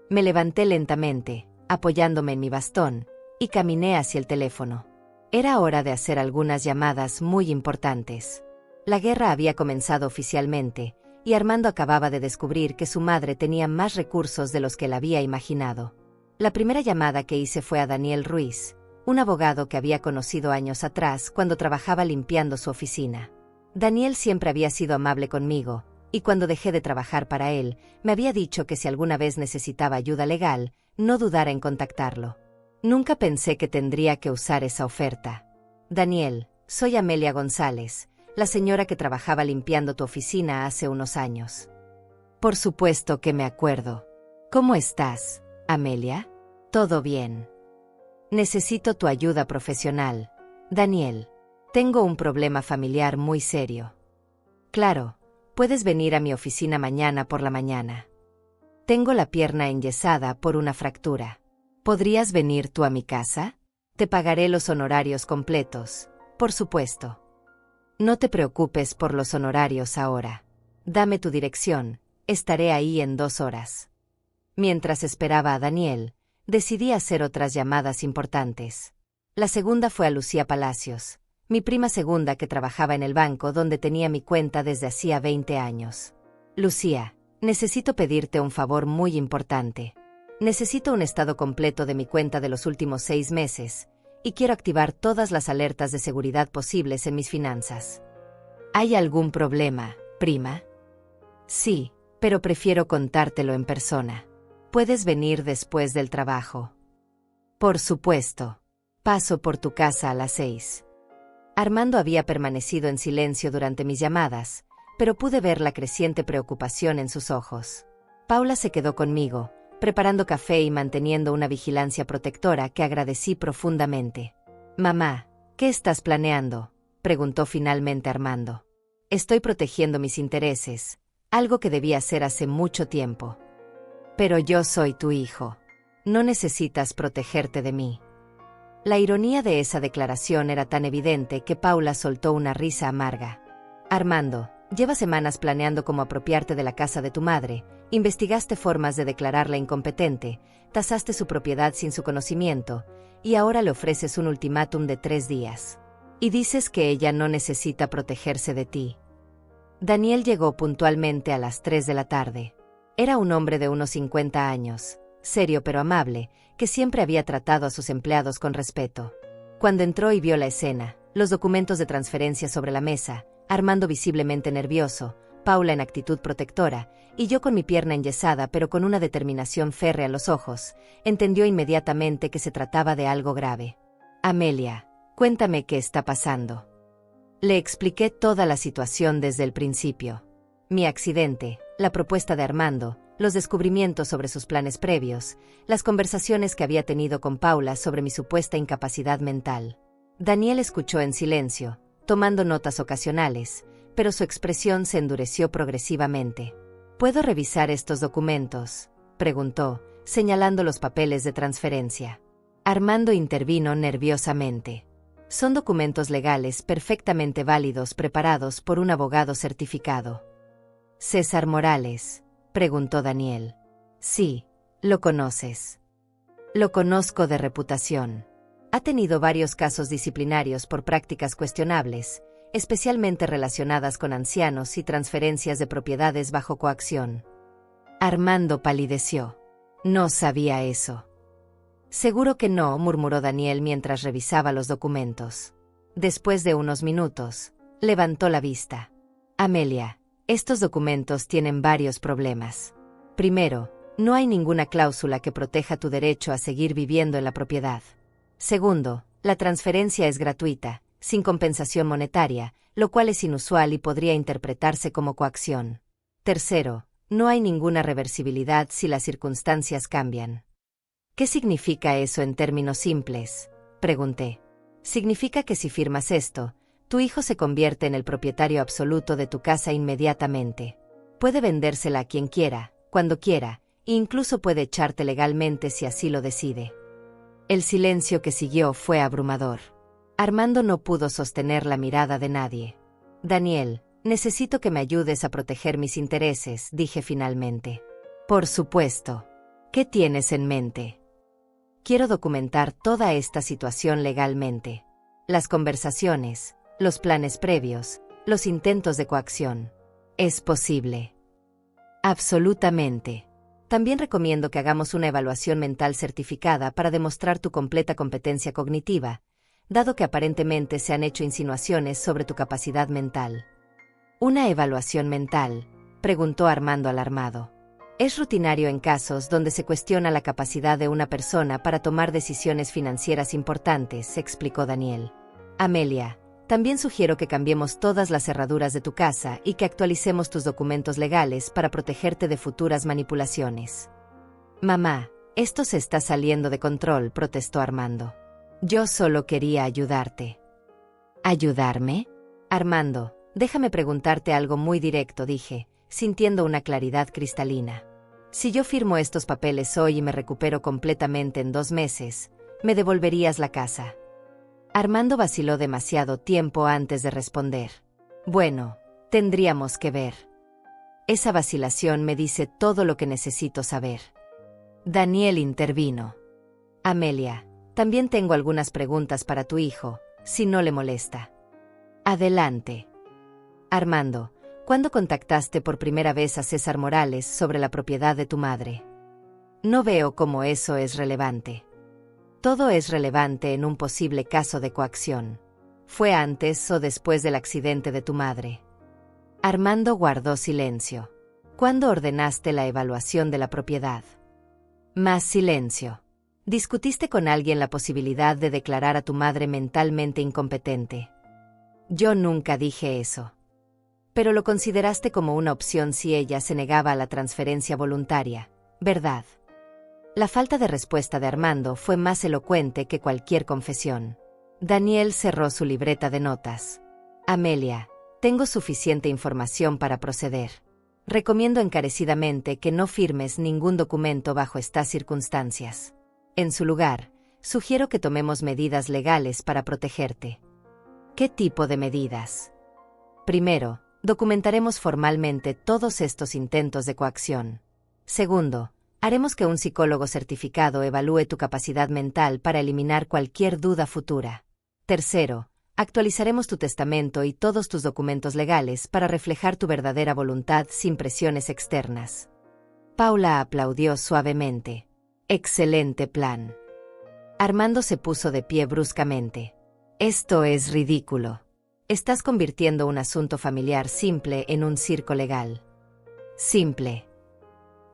Me levanté lentamente, apoyándome en mi bastón, y caminé hacia el teléfono. Era hora de hacer algunas llamadas muy importantes. La guerra había comenzado oficialmente, y Armando acababa de descubrir que su madre tenía más recursos de los que él había imaginado. La primera llamada que hice fue a Daniel Ruiz, un abogado que había conocido años atrás cuando trabajaba limpiando su oficina. Daniel siempre había sido amable conmigo, y cuando dejé de trabajar para él, me había dicho que si alguna vez necesitaba ayuda legal, no dudara en contactarlo. Nunca pensé que tendría que usar esa oferta. Daniel, soy Amelia González, la señora que trabajaba limpiando tu oficina hace unos años. Por supuesto que me acuerdo. ¿Cómo estás, Amelia? ¿Todo bien? Necesito tu ayuda profesional. Daniel, tengo un problema familiar muy serio. Claro, puedes venir a mi oficina mañana por la mañana. Tengo la pierna enyesada por una fractura. ¿Podrías venir tú a mi casa? Te pagaré los honorarios completos, por supuesto. No te preocupes por los honorarios ahora. Dame tu dirección, estaré ahí en 2 horas. Mientras esperaba a Daniel, decidí hacer otras llamadas importantes. La segunda fue a Lucía Palacios, mi prima segunda que trabajaba en el banco donde tenía mi cuenta desde hacía 20 años. Lucía, necesito pedirte un favor muy importante. Necesito un estado completo de mi cuenta de los últimos 6 meses, y quiero activar todas las alertas de seguridad posibles en mis finanzas. ¿Hay algún problema, prima? Sí, pero prefiero contártelo en persona. ¿Puedes venir después del trabajo? Por supuesto. Paso por tu casa a las 6. Armando había permanecido en silencio durante mis llamadas, pero pude ver la creciente preocupación en sus ojos. Paula se quedó conmigo, preparando café y manteniendo una vigilancia protectora que agradecí profundamente. «Mamá, ¿qué estás planeando?», preguntó finalmente Armando. «Estoy protegiendo mis intereses, algo que debí hacer hace mucho tiempo. Pero yo soy tu hijo. No necesitas protegerte de mí». La ironía de esa declaración era tan evidente que Paula soltó una risa amarga. «Armando, llevas semanas planeando cómo apropiarte de la casa de tu madre, investigaste formas de declararla incompetente, tasaste su propiedad sin su conocimiento, y ahora le ofreces un ultimátum de 3 días. Y dices que ella no necesita protegerse de ti». Daniel llegó puntualmente a las 3 de la tarde. Era un hombre de unos 50 años, serio pero amable, que siempre había tratado a sus empleados con respeto. Cuando entró y vio la escena, los documentos de transferencia sobre la mesa, Armando visiblemente nervioso, Paula en actitud protectora, y yo con mi pierna enyesada pero con una determinación férrea en los ojos, entendió inmediatamente que se trataba de algo grave. «Amelia, cuéntame qué está pasando». Le expliqué toda la situación desde el principio. Mi accidente, la propuesta de Armando, los descubrimientos sobre sus planes previos, las conversaciones que había tenido con Paula sobre mi supuesta incapacidad mental. Daniel escuchó en silencio, tomando notas ocasionales, pero su expresión se endureció progresivamente. «¿Puedo revisar estos documentos?», preguntó, señalando los papeles de transferencia. Armando intervino nerviosamente. «Son documentos legales perfectamente válidos preparados por un abogado certificado». «¿César Morales?», preguntó Daniel. «Sí, lo conoces». «Lo conozco de reputación. Ha tenido varios casos disciplinarios por prácticas cuestionables, especialmente relacionadas con ancianos y transferencias de propiedades bajo coacción». Armando palideció. «No sabía eso». «Seguro que no», murmuró Daniel mientras revisaba los documentos. Después de unos minutos, levantó la vista. «Amelia, estos documentos tienen varios problemas. Primero, no hay ninguna cláusula que proteja tu derecho a seguir viviendo en la propiedad. Segundo, la transferencia es gratuita, sin compensación monetaria, lo cual es inusual y podría interpretarse como coacción. Tercero, no hay ninguna reversibilidad si las circunstancias cambian». «¿Qué significa eso en términos simples?», pregunté. «Significa que si firmas esto, tu hijo se convierte en el propietario absoluto de tu casa inmediatamente. Puede vendérsela a quien quiera, cuando quiera, e incluso puede echarte legalmente si así lo decide». El silencio que siguió fue abrumador. Armando no pudo sostener la mirada de nadie. «Daniel, Necesito que me ayudes a proteger mis intereses, dije finalmente. Por supuesto. ¿Qué tienes en mente? Quiero documentar toda esta situación legalmente. Las conversaciones, los planes previos, los intentos de coacción. ¿Es posible? Absolutamente. También recomiendo que hagamos una evaluación mental certificada para demostrar tu completa competencia cognitiva, dado que aparentemente se han hecho insinuaciones sobre tu capacidad mental. ¿Una evaluación mental?, preguntó Armando alarmado. Es rutinario en casos donde se cuestiona la capacidad de una persona para tomar decisiones financieras importantes, explicó Daniel. Amelia, también sugiero que cambiemos todas las cerraduras de tu casa y que actualicemos tus documentos legales para protegerte de futuras manipulaciones. Mamá, esto se está saliendo de control, protestó Armando. Yo solo quería ayudarte. ¿Ayudarme? Armando, déjame preguntarte algo muy directo, dije, sintiendo una claridad cristalina. Si yo firmo estos papeles hoy y me recupero completamente en 2 meses, ¿me devolverías la casa? Armando vaciló demasiado tiempo antes de responder. Bueno, tendríamos que ver. Esa vacilación me dice todo lo que necesito saber. Daniel intervino. Amelia, también tengo algunas preguntas para tu hijo, si no le molesta. Adelante. Armando, ¿cuándo contactaste por primera vez a César Morales sobre la propiedad de tu madre? No veo cómo eso es relevante. Todo es relevante en un posible caso de coacción. ¿Fue antes o después del accidente de tu madre? Armando guardó silencio. ¿Cuándo ordenaste la evaluación de la propiedad? Más silencio. ¿Discutiste con alguien la posibilidad de declarar a tu madre mentalmente incompetente? Yo nunca dije eso. Pero lo consideraste como una opción si ella se negaba a la transferencia voluntaria, ¿verdad? La falta de respuesta de Armando fue más elocuente que cualquier confesión. Daniel cerró su libreta de notas. Amelia, tengo suficiente información para proceder. Recomiendo encarecidamente que no firmes ningún documento bajo estas circunstancias. En su lugar, sugiero que tomemos medidas legales para protegerte. ¿Qué tipo de medidas? Primero, documentaremos formalmente todos estos intentos de coacción. Segundo, haremos que un psicólogo certificado evalúe tu capacidad mental para eliminar cualquier duda futura. Tercero, actualizaremos tu testamento y todos tus documentos legales para reflejar tu verdadera voluntad sin presiones externas. Paula aplaudió suavemente. Excelente plan. Armando se puso de pie bruscamente. Esto es ridículo. Estás convirtiendo un asunto familiar simple en un circo legal. Simple.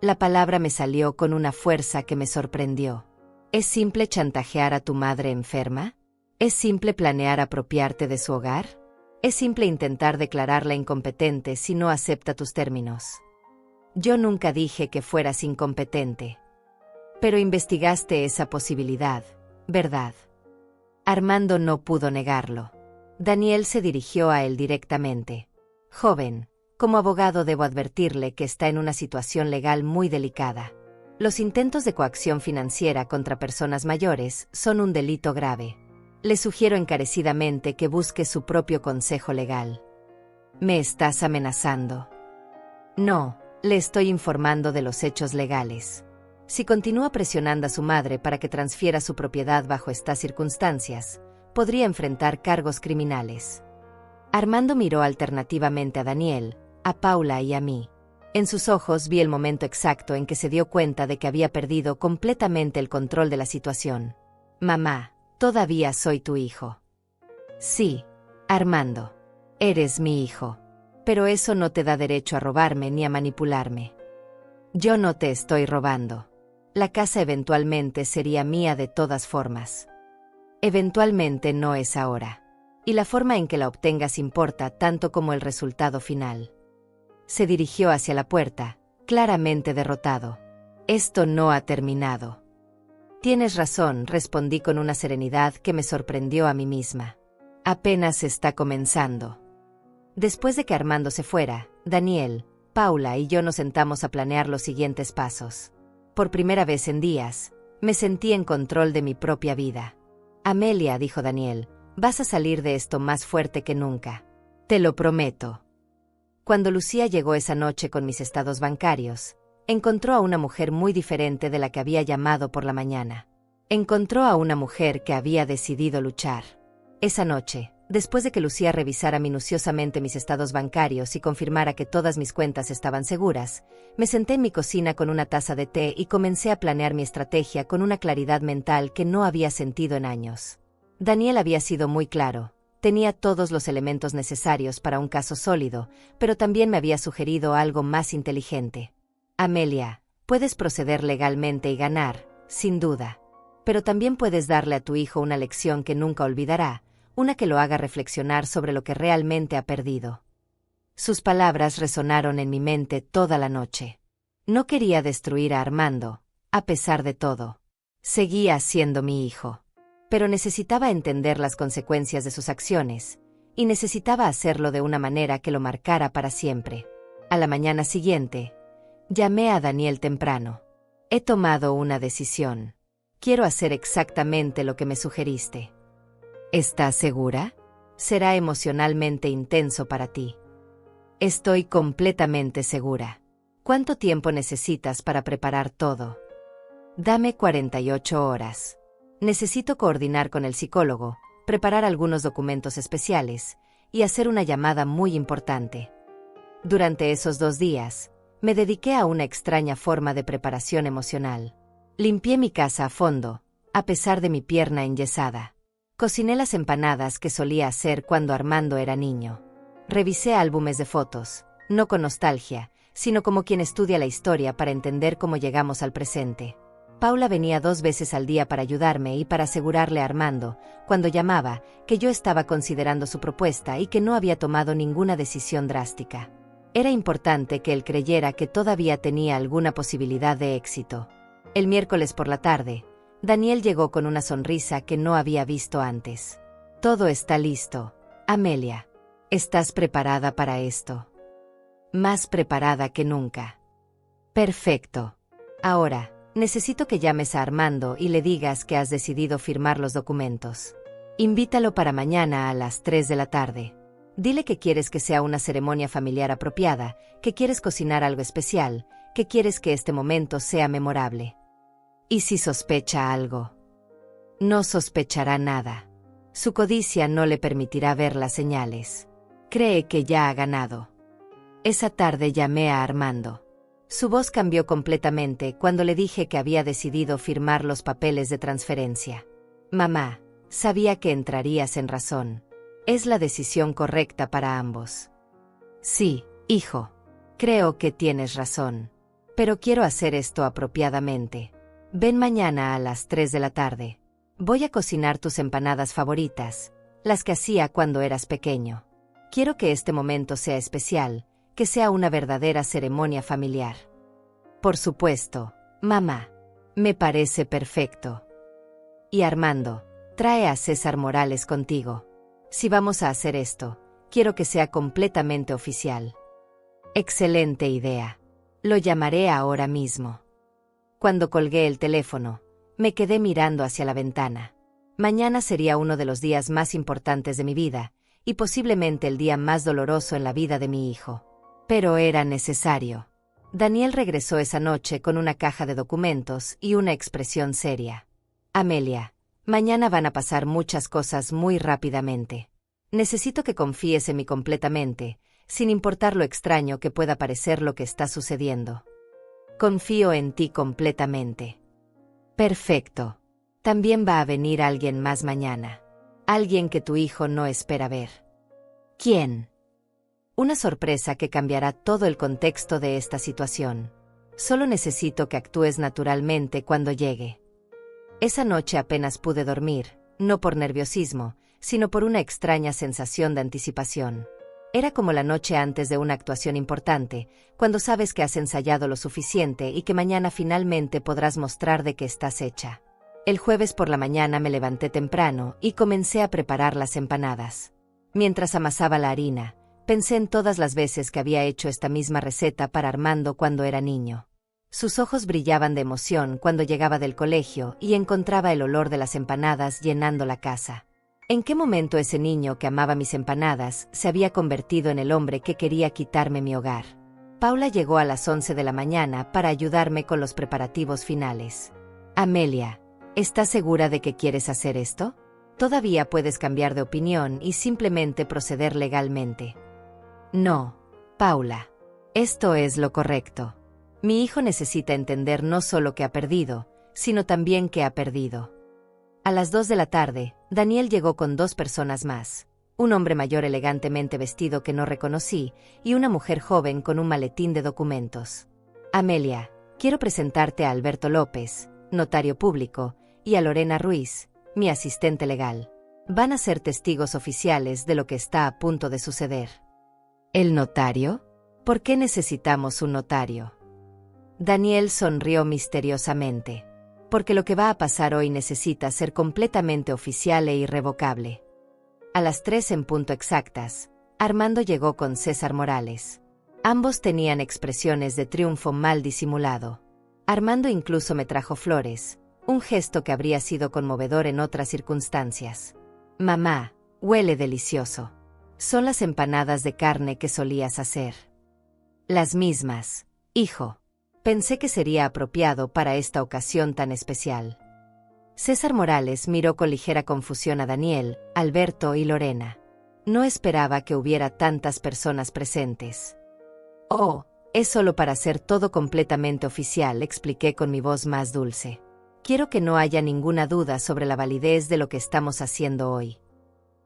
La palabra me salió con una fuerza que me sorprendió. ¿Es simple chantajear a tu madre enferma? ¿Es simple planear apropiarte de su hogar? ¿Es simple intentar declararla incompetente si no acepta tus términos? Yo nunca dije que fueras incompetente. Pero investigaste esa posibilidad, ¿verdad? Armando no pudo negarlo. Daniel se dirigió a él directamente. Joven, como abogado debo advertirle que está en una situación legal muy delicada. Los intentos de coacción financiera contra personas mayores son un delito grave. Le sugiero encarecidamente que busque su propio consejo legal. ¿Me estás amenazando? No, le estoy informando de los hechos legales. Si continúa presionando a su madre para que transfiera su propiedad bajo estas circunstancias, podría enfrentar cargos criminales. Armando miró alternativamente a Daniel, a Paula y a mí. En sus ojos vi el momento exacto en que se dio cuenta de que había perdido completamente el control de la situación. Mamá, todavía soy tu hijo. Sí, Armando, eres mi hijo. Pero eso no te da derecho a robarme ni a manipularme. Yo no te estoy robando. La casa eventualmente sería mía de todas formas. Eventualmente no es ahora. Y la forma en que la obtengas importa tanto como el resultado final. Se dirigió hacia la puerta, claramente derrotado. Esto no ha terminado. Tienes razón, respondí con una serenidad que me sorprendió a mí misma. Apenas está comenzando. Después de que Armando se fuera, Daniel, Paula y yo nos sentamos a planear los siguientes pasos. Por primera vez en días, me sentí en control de mi propia vida. Amelia, dijo Daniel, vas a salir de esto más fuerte que nunca. Te lo prometo. Cuando Lucía llegó esa noche con mis estados bancarios, encontró a una mujer muy diferente de la que había llamado por la mañana. Encontró a una mujer que había decidido luchar. Esa noche, después de que Lucía revisara minuciosamente mis estados bancarios y confirmara que todas mis cuentas estaban seguras, me senté en mi cocina con una taza de té y comencé a planear mi estrategia con una claridad mental que no había sentido en años. Daniel había sido muy claro. Tenía todos los elementos necesarios para un caso sólido, pero también me había sugerido algo más inteligente. Amelia, puedes proceder legalmente y ganar, sin duda. Pero también puedes darle a tu hijo una lección que nunca olvidará, una que lo haga reflexionar sobre lo que realmente ha perdido. Sus palabras resonaron en mi mente toda la noche. No quería destruir a Armando, a pesar de todo. Seguía siendo mi hijo. Pero necesitaba entender las consecuencias de sus acciones, y necesitaba hacerlo de una manera que lo marcara para siempre. A la mañana siguiente, llamé a Daniel temprano. He tomado una decisión. Quiero hacer exactamente lo que me sugeriste. ¿Estás segura? Será emocionalmente intenso para ti. Estoy completamente segura. ¿Cuánto tiempo necesitas para preparar todo? Dame 48 horas. Necesito coordinar con el psicólogo, preparar algunos documentos especiales y hacer una llamada muy importante. Durante esos 2 días, me dediqué a una extraña forma de preparación emocional. Limpié mi casa a fondo, a pesar de mi pierna enyesada. Cociné las empanadas que solía hacer cuando Armando era niño. Revisé álbumes de fotos, no con nostalgia, sino como quien estudia la historia para entender cómo llegamos al presente. Paula venía 2 veces al día para ayudarme y para asegurarle a Armando, cuando llamaba, que yo estaba considerando su propuesta y que no había tomado ninguna decisión drástica. Era importante que él creyera que todavía tenía alguna posibilidad de éxito. El miércoles por la tarde, Daniel llegó con una sonrisa que no había visto antes. Todo está listo, Amelia. ¿Estás preparada para esto? Más preparada que nunca. Perfecto. Ahora, necesito que llames a Armando y le digas que has decidido firmar los documentos. Invítalo para mañana a las 3 de la tarde. Dile que quieres que sea una ceremonia familiar apropiada, que quieres cocinar algo especial, que quieres que este momento sea memorable. ¿Y si sospecha algo? No sospechará nada. Su codicia no le permitirá ver las señales. Cree que ya ha ganado. Esa tarde llamé a Armando. Su voz cambió completamente cuando le dije que había decidido firmar los papeles de transferencia. Mamá, sabía que entrarías en razón. Es la decisión correcta para ambos. Sí, hijo. Creo que tienes razón. Pero quiero hacer esto apropiadamente. Ven mañana a las 3 de la tarde. Voy a cocinar tus empanadas favoritas, las que hacía cuando eras pequeño. Quiero que este momento sea especial, que sea una verdadera ceremonia familiar. Por supuesto, mamá. Me parece perfecto. Y Armando, trae a César Morales contigo. Si vamos a hacer esto, quiero que sea completamente oficial. Excelente idea. Lo llamaré ahora mismo. Cuando colgué el teléfono, me quedé mirando hacia la ventana. Mañana sería uno de los días más importantes de mi vida, y posiblemente el día más doloroso en la vida de mi hijo. Pero era necesario. Daniel regresó esa noche con una caja de documentos y una expresión seria. Amelia, mañana van a pasar muchas cosas muy rápidamente. Necesito que confíes en mí completamente, sin importar lo extraño que pueda parecer lo que está sucediendo. Confío en ti completamente. Perfecto. También va a venir alguien más mañana. Alguien que tu hijo no espera ver. ¿Quién? Una sorpresa que cambiará todo el contexto de esta situación. Solo necesito que actúes naturalmente cuando llegue. Esa noche apenas pude dormir, no por nerviosismo, sino por una extraña sensación de anticipación. Era como la noche antes de una actuación importante, cuando sabes que has ensayado lo suficiente y que mañana finalmente podrás mostrar de qué estás hecha. El jueves por la mañana me levanté temprano y comencé a preparar las empanadas. Mientras amasaba la harina, pensé en todas las veces que había hecho esta misma receta para Armando cuando era niño. Sus ojos brillaban de emoción cuando llegaba del colegio y encontraba el olor de las empanadas llenando la casa. ¿En qué momento ese niño que amaba mis empanadas se había convertido en el hombre que quería quitarme mi hogar? Paula llegó a las 11 de la mañana para ayudarme con los preparativos finales. Amelia, ¿estás segura de que quieres hacer esto? Todavía puedes cambiar de opinión y simplemente proceder legalmente. No, Paula. Esto es lo correcto. Mi hijo necesita entender no solo que ha perdido, sino también que ha perdido. A las 2 de la tarde, Daniel llegó con 2 personas más. Un hombre mayor elegantemente vestido que no reconocí y una mujer joven con un maletín de documentos. Amelia, quiero presentarte a Alberto López, notario público, y a Lorena Ruiz, mi asistente legal. Van a ser testigos oficiales de lo que está a punto de suceder. ¿El notario? ¿Por qué necesitamos un notario? Daniel sonrió misteriosamente. Porque lo que va a pasar hoy necesita ser completamente oficial e irrevocable. A las 3 en punto exactas, Armando llegó con César Morales. Ambos tenían expresiones de triunfo mal disimulado. Armando incluso me trajo flores, un gesto que habría sido conmovedor en otras circunstancias. Mamá, huele delicioso. Son las empanadas de carne que solías hacer. Las mismas, hijo. Pensé que sería apropiado para esta ocasión tan especial. César Morales miró con ligera confusión a Daniel, Alberto y Lorena. No esperaba que hubiera tantas personas presentes. Oh, es solo para hacer todo completamente oficial, expliqué con mi voz más dulce. Quiero que no haya ninguna duda sobre la validez de lo que estamos haciendo hoy.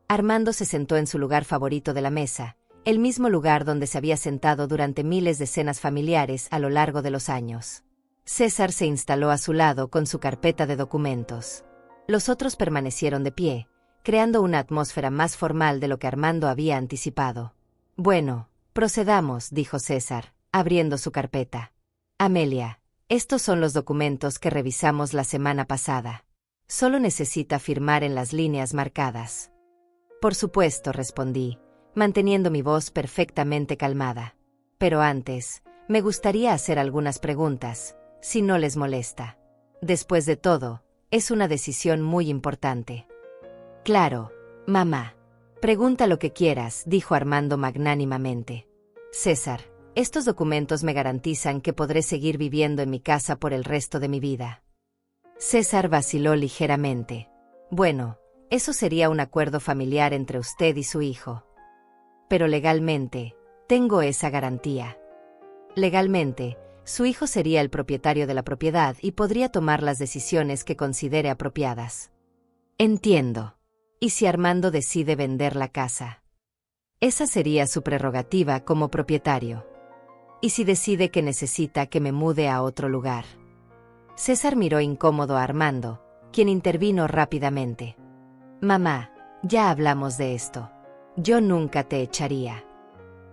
Armando se sentó en su lugar favorito de la mesa, el mismo lugar donde se había sentado durante miles de cenas familiares a lo largo de los años. César se instaló a su lado con su carpeta de documentos. Los otros permanecieron de pie, creando una atmósfera más formal de lo que Armando había anticipado. Bueno, procedamos, dijo César, abriendo su carpeta. Amelia, estos son los documentos que revisamos la semana pasada. Solo necesita firmar en las líneas marcadas. Por supuesto, respondí, manteniendo mi voz perfectamente calmada. Pero antes, me gustaría hacer algunas preguntas, si no les molesta. Después de todo, es una decisión muy importante. Claro, mamá. Pregunta lo que quieras, dijo Armando magnánimamente. César, estos documentos me garantizan que podré seguir viviendo en mi casa por el resto de mi vida. César vaciló ligeramente. Bueno, eso sería un acuerdo familiar entre usted y su hijo. Pero legalmente, tengo esa garantía. Legalmente, su hijo sería el propietario de la propiedad y podría tomar las decisiones que considere apropiadas. Entiendo. ¿Y si Armando decide vender la casa? Esa sería su prerrogativa como propietario. ¿Y si decide que necesita que me mude a otro lugar? César miró incómodo a Armando, quien intervino rápidamente. Mamá, ya hablamos de esto. Yo nunca te echaría.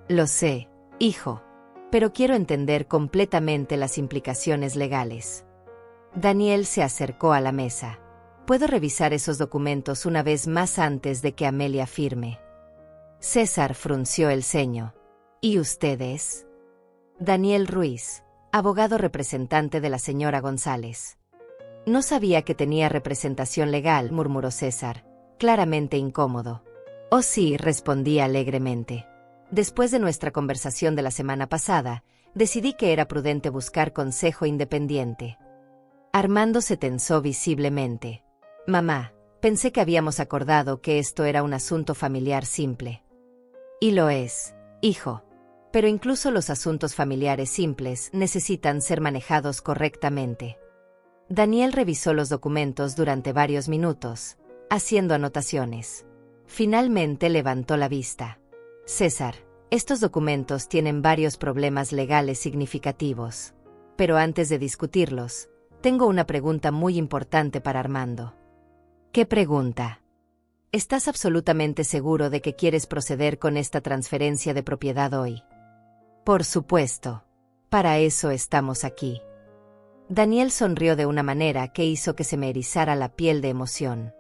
Lo sé, hijo, pero quiero entender completamente las implicaciones legales. Daniel se acercó a la mesa. ¿Puedo revisar esos documentos una vez más antes de que Amelia firme? César frunció el ceño. ¿Y ustedes? Daniel Ruiz, abogado representante de la señora González. No sabía que tenía representación legal, murmuró César, claramente incómodo. Oh sí, respondí alegremente. Después de nuestra conversación de la semana pasada, decidí que era prudente buscar consejo independiente. Armando se tensó visiblemente. Mamá, pensé que habíamos acordado que esto era un asunto familiar simple. Y lo es, hijo. Pero incluso los asuntos familiares simples necesitan ser manejados correctamente. Daniel revisó los documentos durante varios minutos, haciendo anotaciones. Finalmente levantó la vista. César, estos documentos tienen varios problemas legales significativos. Pero antes de discutirlos, tengo una pregunta muy importante para Armando. ¿Qué pregunta? ¿Estás absolutamente seguro de que quieres proceder con esta transferencia de propiedad hoy? Por supuesto. Para eso estamos aquí. Daniel sonrió de una manera que hizo que se me erizara la piel de emoción.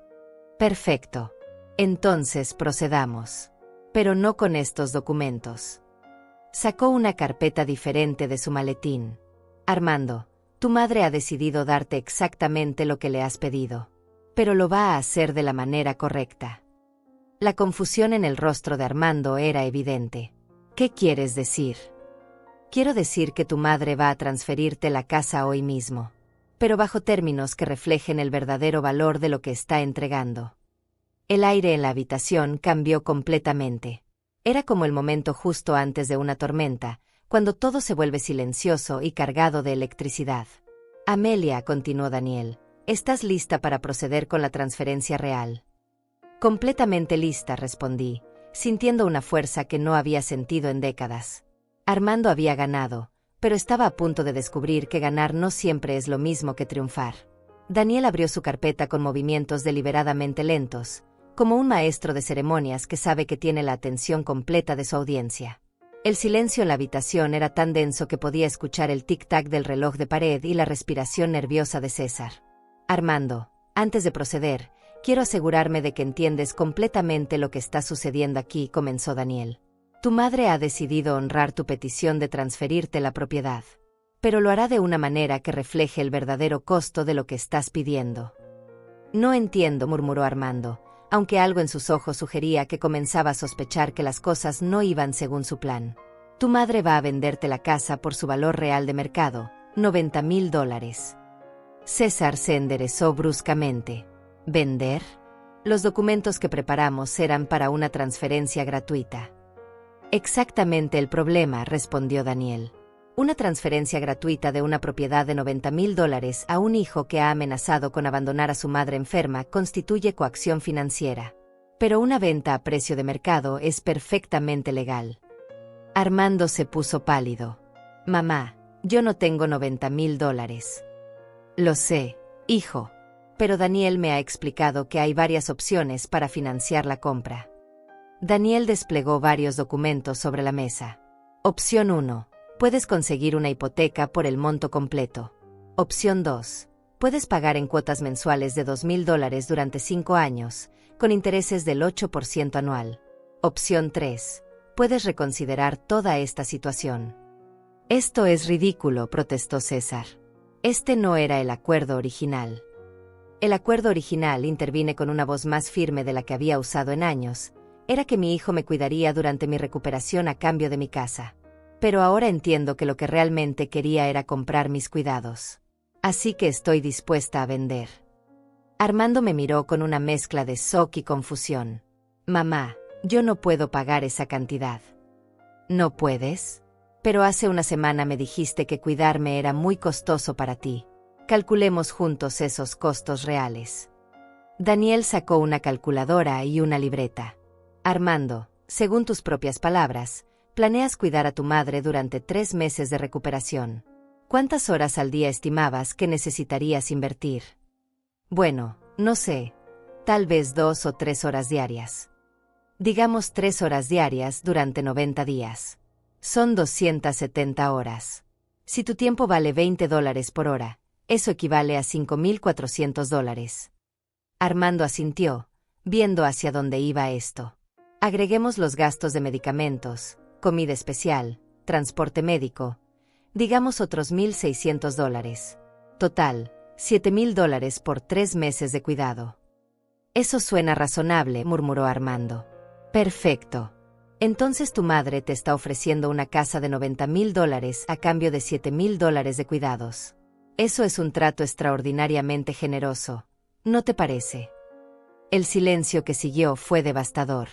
Perfecto. Entonces procedamos. Pero no con estos documentos. Sacó una carpeta diferente de su maletín. Armando, tu madre ha decidido darte exactamente lo que le has pedido. Pero lo va a hacer de la manera correcta. La confusión en el rostro de Armando era evidente. ¿Qué quieres decir? Quiero decir que tu madre va a transferirte la casa hoy mismo, pero bajo términos que reflejen el verdadero valor de lo que está entregando. El aire en la habitación cambió completamente. Era como el momento justo antes de una tormenta, cuando todo se vuelve silencioso y cargado de electricidad. Amelia, continuó Daniel, ¿estás lista para proceder con la transferencia real? Completamente lista, respondí, sintiendo una fuerza que no había sentido en décadas. Armando había ganado, pero estaba a punto de descubrir que ganar no siempre es lo mismo que triunfar. Daniel abrió su carpeta con movimientos deliberadamente lentos, como un maestro de ceremonias que sabe que tiene la atención completa de su audiencia. El silencio en la habitación era tan denso que podía escuchar el tic-tac del reloj de pared y la respiración nerviosa de César. Armando, antes de proceder, quiero asegurarme de que entiendes completamente lo que está sucediendo aquí, comenzó Daniel. Tu madre ha decidido honrar tu petición de transferirte la propiedad, pero lo hará de una manera que refleje el verdadero costo de lo que estás pidiendo. No entiendo, murmuró Armando, aunque algo en sus ojos sugería que comenzaba a sospechar que las cosas no iban según su plan. Tu madre va a venderte la casa por su valor real de mercado, $90,000. César se enderezó bruscamente. ¿Vender? Los documentos que preparamos eran para una transferencia gratuita. Exactamente el problema, respondió Daniel. Una transferencia gratuita de una propiedad de $90,000 a un hijo que ha amenazado con abandonar a su madre enferma constituye coacción financiera. Pero una venta a precio de mercado es perfectamente legal. Armando se puso pálido. Mamá, yo no tengo $90,000. Lo sé, hijo. Pero Daniel me ha explicado que hay varias opciones para financiar la compra. Daniel desplegó varios documentos sobre la mesa. Opción 1. Puedes conseguir una hipoteca por el monto completo. Opción 2. Puedes pagar en cuotas mensuales de $2,000 durante 5 años, con intereses del 8% anual. Opción 3. Puedes reconsiderar toda esta situación. Esto es ridículo, protestó César. Este no era el acuerdo original. El acuerdo original, intervine con una voz más firme de la que había usado en años, era que mi hijo me cuidaría durante mi recuperación a cambio de mi casa. Pero ahora entiendo que lo que realmente quería era comprar mis cuidados. Así que estoy dispuesta a vender. Armando me miró con una mezcla de shock y confusión. Mamá, yo no puedo pagar esa cantidad. ¿No puedes? Pero hace una semana me dijiste que cuidarme era muy costoso para ti. Calculemos juntos esos costos reales. Daniel sacó una calculadora y una libreta. Armando, según tus propias palabras, planeas cuidar a tu madre durante 3 meses de recuperación. ¿Cuántas horas al día estimabas que necesitarías invertir? Bueno, no sé, tal vez 2 o 3 horas diarias. Digamos 3 horas diarias durante 90 días. Son 270 horas. Si tu tiempo vale $20 por hora, eso equivale a $5,400. Armando asintió, viendo hacia dónde iba esto. Agreguemos los gastos de medicamentos, comida especial, transporte médico, digamos otros $1,600. Total, $7,000 por 3 meses de cuidado. Eso suena razonable, murmuró Armando. Perfecto. Entonces tu madre te está ofreciendo una casa de $90,000 a cambio de $7,000 de cuidados. Eso es un trato extraordinariamente generoso, ¿no te parece? El silencio que siguió fue devastador.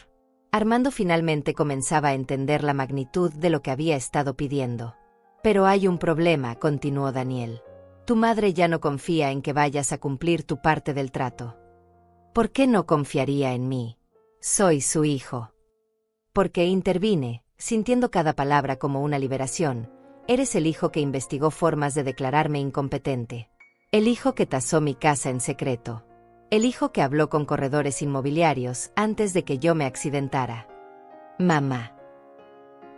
Armando finalmente comenzaba a entender la magnitud de lo que había estado pidiendo. Pero hay un problema, continuó Daniel. Tu madre ya no confía en que vayas a cumplir tu parte del trato. ¿Por qué no confiaría en mí? Soy su hijo. Porque intervine, sintiendo cada palabra como una liberación. Eres el hijo que investigó formas de declararme incompetente. El hijo que tasó mi casa en secreto. El hijo que habló con corredores inmobiliarios antes de que yo me accidentara. Mamá.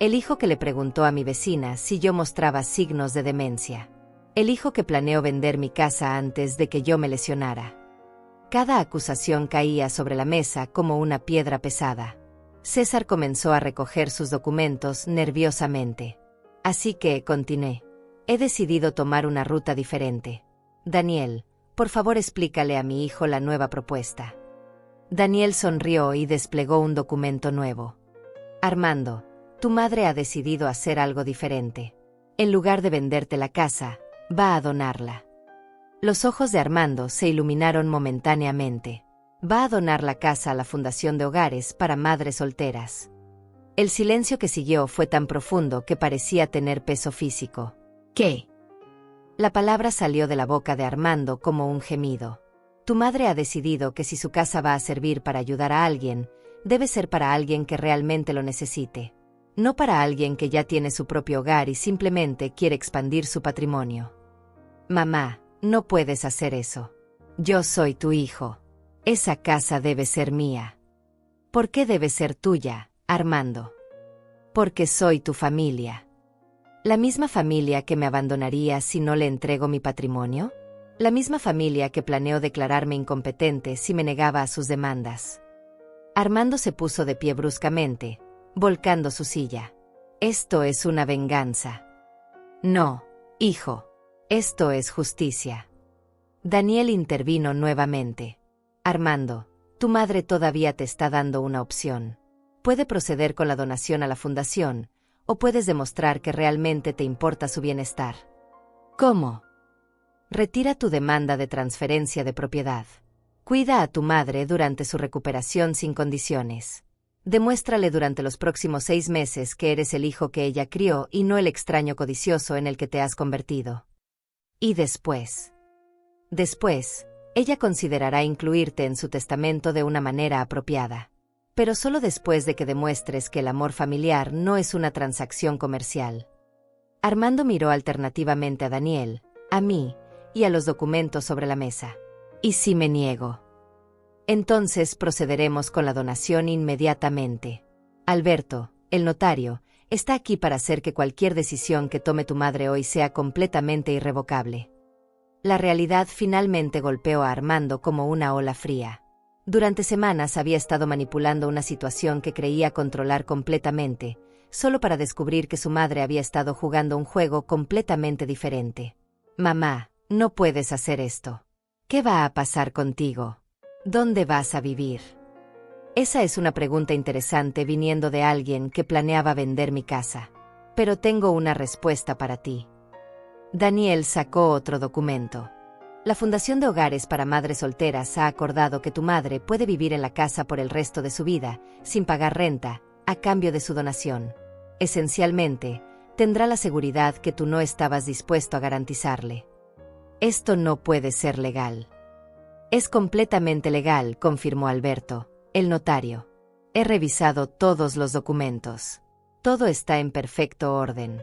El hijo que le preguntó a mi vecina si yo mostraba signos de demencia. El hijo que planeó vender mi casa antes de que yo me lesionara. Cada acusación caía sobre la mesa como una piedra pesada. César comenzó a recoger sus documentos nerviosamente. Así que, continué, he decidido tomar una ruta diferente. Daniel, por favor explícale a mi hijo la nueva propuesta. Daniel sonrió y desplegó un documento nuevo. Armando, tu madre ha decidido hacer algo diferente. En lugar de venderte la casa, va a donarla. Los ojos de Armando se iluminaron momentáneamente. Va a donar la casa a la Fundación de Hogares para Madres Solteras. El silencio que siguió fue tan profundo que parecía tener peso físico. ¿Qué? La palabra salió de la boca de Armando como un gemido. Tu madre ha decidido que si su casa va a servir para ayudar a alguien, debe ser para alguien que realmente lo necesite. No para alguien que ya tiene su propio hogar y simplemente quiere expandir su patrimonio. Mamá, no puedes hacer eso. Yo soy tu hijo. Esa casa debe ser mía. ¿Por qué debe ser tuya, Armando? Porque soy tu familia. ¿La misma familia que me abandonaría si no le entrego mi patrimonio? ¿La misma familia que planeó declararme incompetente si me negaba a sus demandas? Armando se puso de pie bruscamente, volcando su silla. Esto es una venganza. No, hijo. Esto es justicia. Daniel intervino nuevamente. Armando, tu madre todavía te está dando una opción. Puede proceder con la donación a la fundación, o puedes demostrar que realmente te importa su bienestar. ¿Cómo? Retira tu demanda de transferencia de propiedad. Cuida a tu madre durante su recuperación sin condiciones. Demuéstrale durante los próximos 6 meses que eres el hijo que ella crió y no el extraño codicioso en el que te has convertido. Y después, ella considerará incluirte en su testamento de una manera apropiada. Pero solo después de que demuestres que el amor familiar no es una transacción comercial. Armando miró alternativamente a Daniel, a mí, y a los documentos sobre la mesa. ¿Y si me niego? Entonces procederemos con la donación inmediatamente. Alberto, el notario, está aquí para hacer que cualquier decisión que tome tu madre hoy sea completamente irrevocable. La realidad finalmente golpeó a Armando como una ola fría. Durante semanas había estado manipulando una situación que creía controlar completamente, solo para descubrir que su madre había estado jugando un juego completamente diferente. Mamá, no puedes hacer esto. ¿Qué va a pasar contigo? ¿Dónde vas a vivir? Esa es una pregunta interesante viniendo de alguien que planeaba vender mi casa. Pero tengo una respuesta para ti. Daniel sacó otro documento. La Fundación de Hogares para Madres Solteras ha acordado que tu madre puede vivir en la casa por el resto de su vida, sin pagar renta, a cambio de su donación. Esencialmente, tendrá la seguridad que tú no estabas dispuesto a garantizarle. Esto no puede ser legal. Es completamente legal, confirmó Alberto, el notario. He revisado todos los documentos. Todo está en perfecto orden.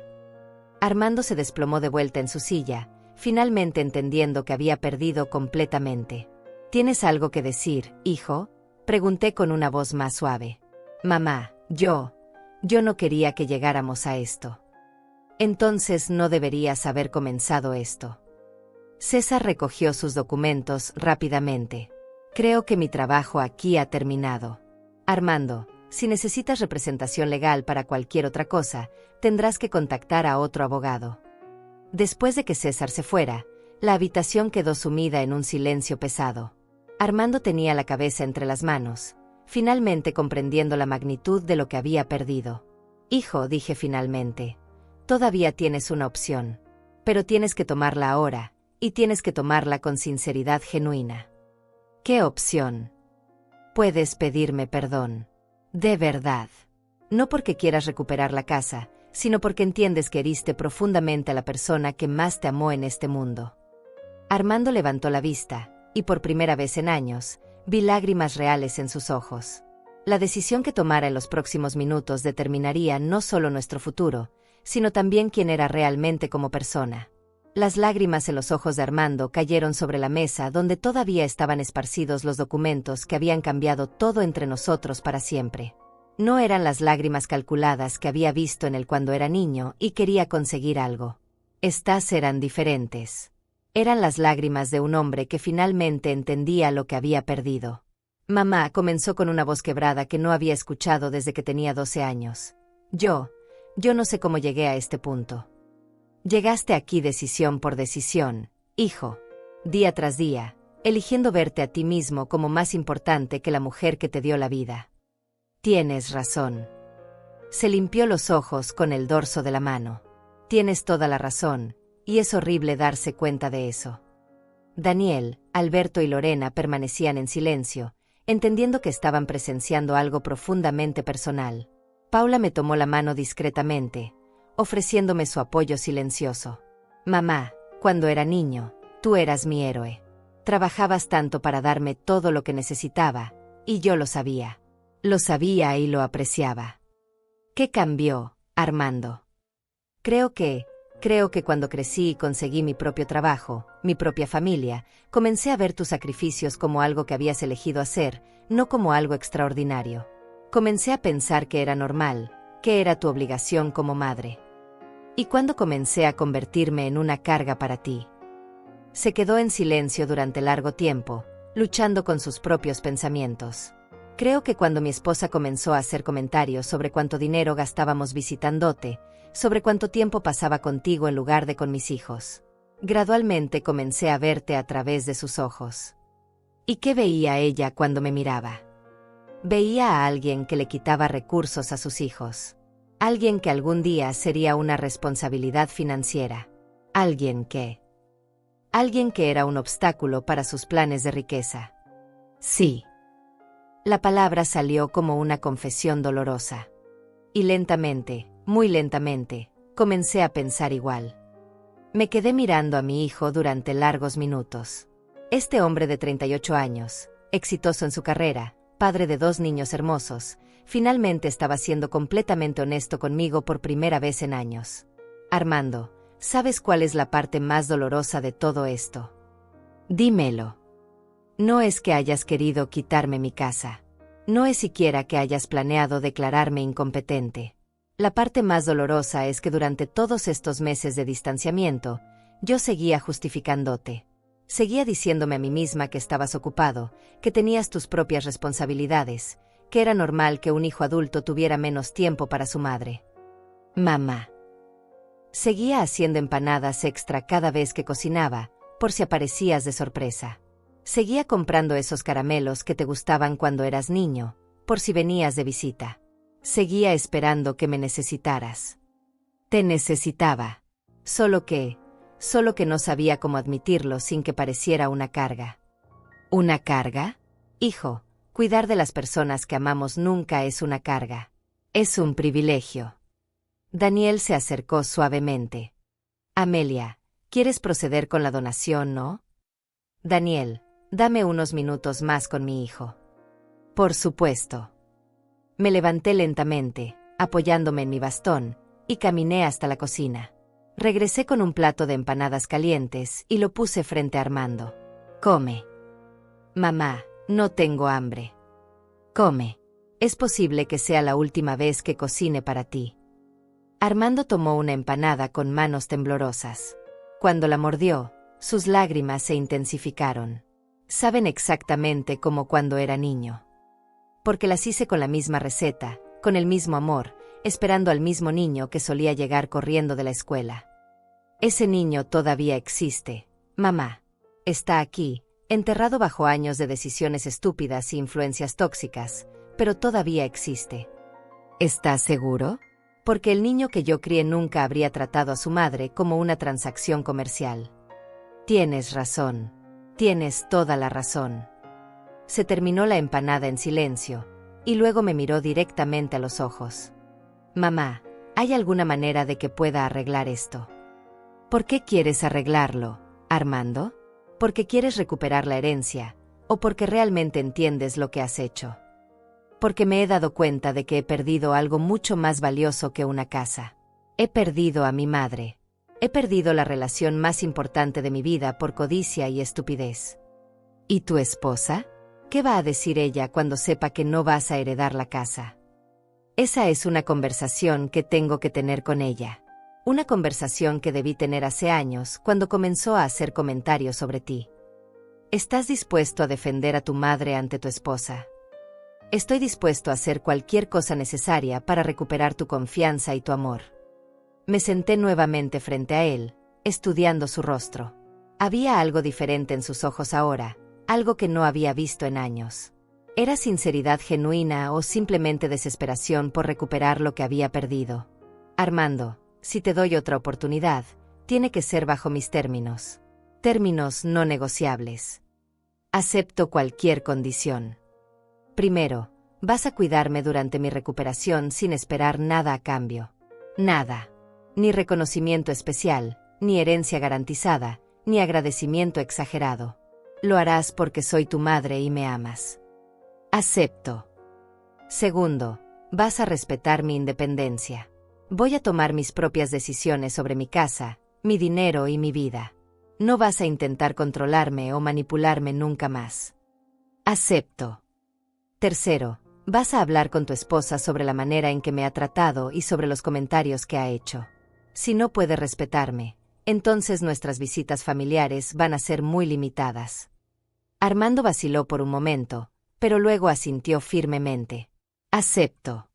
Armando se desplomó de vuelta en su silla, finalmente entendiendo que había perdido completamente. ¿Tienes algo que decir, hijo? Pregunté con una voz más suave. Mamá, yo no quería que llegáramos a esto. Entonces no deberías haber comenzado esto. César recogió sus documentos rápidamente. Creo que mi trabajo aquí ha terminado. Armando, si necesitas representación legal para cualquier otra cosa, tendrás que contactar a otro abogado. Después de que César se fuera, la habitación quedó sumida en un silencio pesado. Armando tenía la cabeza entre las manos, finalmente comprendiendo la magnitud de lo que había perdido. Hijo, dije finalmente, todavía tienes una opción, pero tienes que tomarla ahora, y tienes que tomarla con sinceridad genuina. ¿Qué opción? Puedes pedirme perdón. De verdad. No porque quieras recuperar la casa, sino porque entiendes que heriste profundamente a la persona que más te amó en este mundo. Armando levantó la vista, y por primera vez en años, vi lágrimas reales en sus ojos. La decisión que tomara en los próximos minutos determinaría no solo nuestro futuro, sino también quién era realmente como persona. Las lágrimas en los ojos de Armando cayeron sobre la mesa donde todavía estaban esparcidos los documentos que habían cambiado todo entre nosotros para siempre. No eran las lágrimas calculadas que había visto en él cuando era niño y quería conseguir algo. Estas eran diferentes. Eran las lágrimas de un hombre que finalmente entendía lo que había perdido. Mamá, comenzó con una voz quebrada que no había escuchado desde que tenía 12 años. Yo no sé cómo llegué a este punto. Llegaste aquí decisión por decisión, hijo. Día tras día, eligiendo verte a ti mismo como más importante que la mujer que te dio la vida. Tienes razón. Se limpió los ojos con el dorso de la mano. Tienes toda la razón, y es horrible darse cuenta de eso. Daniel, Alberto y Lorena permanecían en silencio, entendiendo que estaban presenciando algo profundamente personal. Paula me tomó la mano discretamente, ofreciéndome su apoyo silencioso. Mamá, cuando era niño, tú eras mi héroe. Trabajabas tanto para darme todo lo que necesitaba, y yo lo sabía. Lo sabía y lo apreciaba. ¿Qué cambió, Armando? Creo que cuando crecí y conseguí mi propio trabajo, mi propia familia, comencé a ver tus sacrificios como algo que habías elegido hacer, no como algo extraordinario. Comencé a pensar que era normal, que era tu obligación como madre. Y cuando comencé a convertirme en una carga para ti. Se quedó en silencio durante largo tiempo, luchando con sus propios pensamientos. Creo que cuando mi esposa comenzó a hacer comentarios sobre cuánto dinero gastábamos visitándote, sobre cuánto tiempo pasaba contigo en lugar de con mis hijos. Gradualmente comencé a verte a través de sus ojos. ¿Y qué veía ella cuando me miraba? Veía a alguien que le quitaba recursos a sus hijos. Alguien que algún día sería una responsabilidad financiera. Alguien que era un obstáculo para sus planes de riqueza. Sí. La palabra salió como una confesión dolorosa. Y lentamente, muy lentamente, comencé a pensar igual. Me quedé mirando a mi hijo durante largos minutos. Este hombre de 38 años, exitoso en su carrera, padre de 2 niños hermosos, finalmente estaba siendo completamente honesto conmigo por primera vez en años. Armando, ¿sabes cuál es la parte más dolorosa de todo esto? Dímelo. No es que hayas querido quitarme mi casa. No es siquiera que hayas planeado declararme incompetente. La parte más dolorosa es que durante todos estos meses de distanciamiento, yo seguía justificándote. Seguía diciéndome a mí misma que estabas ocupado, que tenías tus propias responsabilidades, que era normal que un hijo adulto tuviera menos tiempo para su madre. Mamá. Seguía haciendo empanadas extra cada vez que cocinaba, por si aparecías de sorpresa. Seguía comprando esos caramelos que te gustaban cuando eras niño, por si venías de visita. Seguía esperando que me necesitaras. Te necesitaba. Solo que no sabía cómo admitirlo sin que pareciera una carga. ¿Una carga? Hijo, cuidar de las personas que amamos nunca es una carga. Es un privilegio. Daniel se acercó suavemente. Amelia, ¿quieres proceder con la donación, no? Daniel, dame unos minutos más con mi hijo. Por supuesto. Me levanté lentamente, apoyándome en mi bastón, y caminé hasta la cocina. Regresé con un plato de empanadas calientes y lo puse frente a Armando. Come. Mamá, no tengo hambre. Come. Es posible que sea la última vez que cocine para ti. Armando tomó una empanada con manos temblorosas. Cuando la mordió, sus lágrimas se intensificaron. Saben exactamente como cuando era niño. Porque las hice con la misma receta, con el mismo amor, esperando al mismo niño que solía llegar corriendo de la escuela. Ese niño todavía existe, mamá. Está aquí, enterrado bajo años de decisiones estúpidas e influencias tóxicas, pero todavía existe. ¿Estás seguro? Porque el niño que yo crié nunca habría tratado a su madre como una transacción comercial. Tienes razón. Tienes toda la razón. Se terminó la empanada en silencio, y luego me miró directamente a los ojos. Mamá, ¿hay alguna manera de que pueda arreglar esto? ¿Por qué quieres arreglarlo, Armando? ¿Porque quieres recuperar la herencia, o porque realmente entiendes lo que has hecho? Porque me he dado cuenta de que he perdido algo mucho más valioso que una casa. He perdido a mi madre. He perdido la relación más importante de mi vida por codicia y estupidez. ¿Y tu esposa? ¿Qué va a decir ella cuando sepa que no vas a heredar la casa? Esa es una conversación que tengo que tener con ella. Una conversación que debí tener hace años cuando comenzó a hacer comentarios sobre ti. ¿Estás dispuesto a defender a tu madre ante tu esposa? Estoy dispuesto a hacer cualquier cosa necesaria para recuperar tu confianza y tu amor. Me senté nuevamente frente a él, estudiando su rostro. Había algo diferente en sus ojos ahora, algo que no había visto en años. ¿Era sinceridad genuina o simplemente desesperación por recuperar lo que había perdido? Armando, si te doy otra oportunidad, tiene que ser bajo mis términos. Términos no negociables. Acepto cualquier condición. Primero, vas a cuidarme durante mi recuperación sin esperar nada a cambio. Nada. Ni reconocimiento especial, ni herencia garantizada, ni agradecimiento exagerado. Lo harás porque soy tu madre y me amas. Acepto. Segundo, vas a respetar mi independencia. Voy a tomar mis propias decisiones sobre mi casa, mi dinero y mi vida. No vas a intentar controlarme o manipularme nunca más. Acepto. Tercero, vas a hablar con tu esposa sobre la manera en que me ha tratado y sobre los comentarios que ha hecho. Si no puede respetarme, entonces nuestras visitas familiares van a ser muy limitadas. Armando vaciló por un momento, pero luego asintió firmemente. Acepto.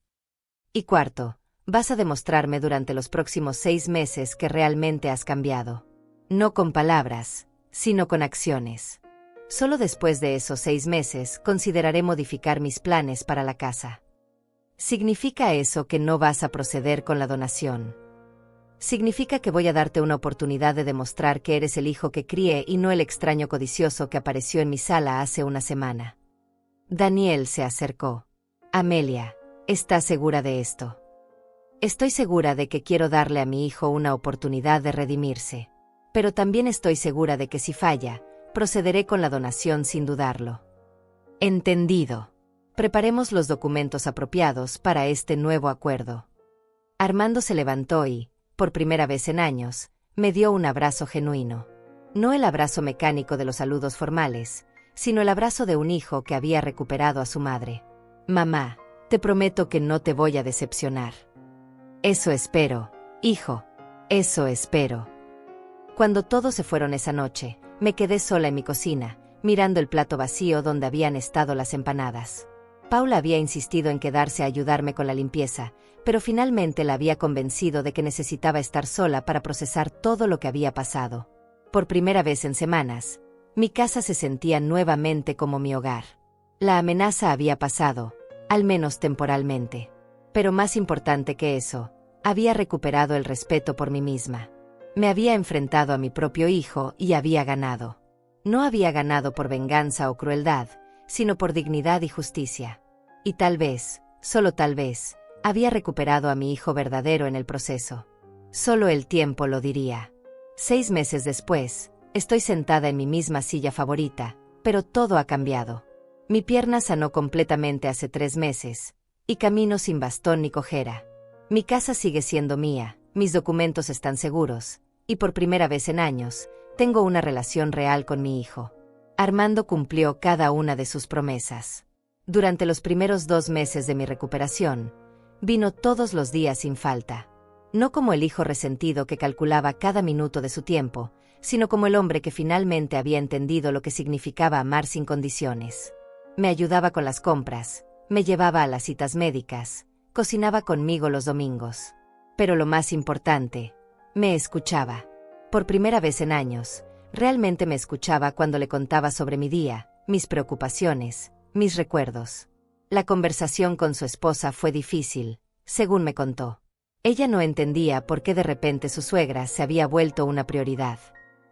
Y cuarto, vas a demostrarme durante los próximos 6 meses que realmente has cambiado. No con palabras, sino con acciones. Solo después de esos 6 meses consideraré modificar mis planes para la casa. ¿Significa eso que no vas a proceder con la donación? Significa que voy a darte una oportunidad de demostrar que eres el hijo que crié y no el extraño codicioso que apareció en mi sala hace una semana. Daniel se acercó. Amelia, ¿estás segura de esto? Estoy segura de que quiero darle a mi hijo una oportunidad de redimirse. Pero también estoy segura de que si falla, procederé con la donación sin dudarlo. Entendido. Preparemos los documentos apropiados para este nuevo acuerdo. Armando se levantó y, por primera vez en años, me dio un abrazo genuino. No el abrazo mecánico de los saludos formales, sino el abrazo de un hijo que había recuperado a su madre. Mamá, te prometo que no te voy a decepcionar. Eso espero, hijo. Eso espero. Cuando todos se fueron esa noche, me quedé sola en mi cocina, mirando el plato vacío donde habían estado las empanadas. Paula había insistido en quedarse a ayudarme con la limpieza, pero finalmente la había convencido de que necesitaba estar sola para procesar todo lo que había pasado. Por primera vez en semanas, mi casa se sentía nuevamente como mi hogar. La amenaza había pasado, al menos temporalmente. Pero más importante que eso, había recuperado el respeto por mí misma. Me había enfrentado a mi propio hijo y había ganado. No había ganado por venganza o crueldad, sino por dignidad y justicia. Y tal vez, solo tal vez, había recuperado a mi hijo verdadero en el proceso. Solo el tiempo lo diría. 6 meses después, estoy sentada en mi misma silla favorita, pero todo ha cambiado. Mi pierna sanó completamente hace 3 meses, y camino sin bastón ni cojera. Mi casa sigue siendo mía, mis documentos están seguros, y por primera vez en años, tengo una relación real con mi hijo. Armando cumplió cada una de sus promesas. Durante los primeros 2 meses de mi recuperación, vino todos los días sin falta. No como el hijo resentido que calculaba cada minuto de su tiempo, sino como el hombre que finalmente había entendido lo que significaba amar sin condiciones. Me ayudaba con las compras, me llevaba a las citas médicas, cocinaba conmigo los domingos. Pero lo más importante, me escuchaba. Por primera vez en años, realmente me escuchaba cuando le contaba sobre mi día, mis preocupaciones, mis recuerdos. La conversación con su esposa fue difícil, según me contó. Ella no entendía por qué de repente su suegra se había vuelto una prioridad.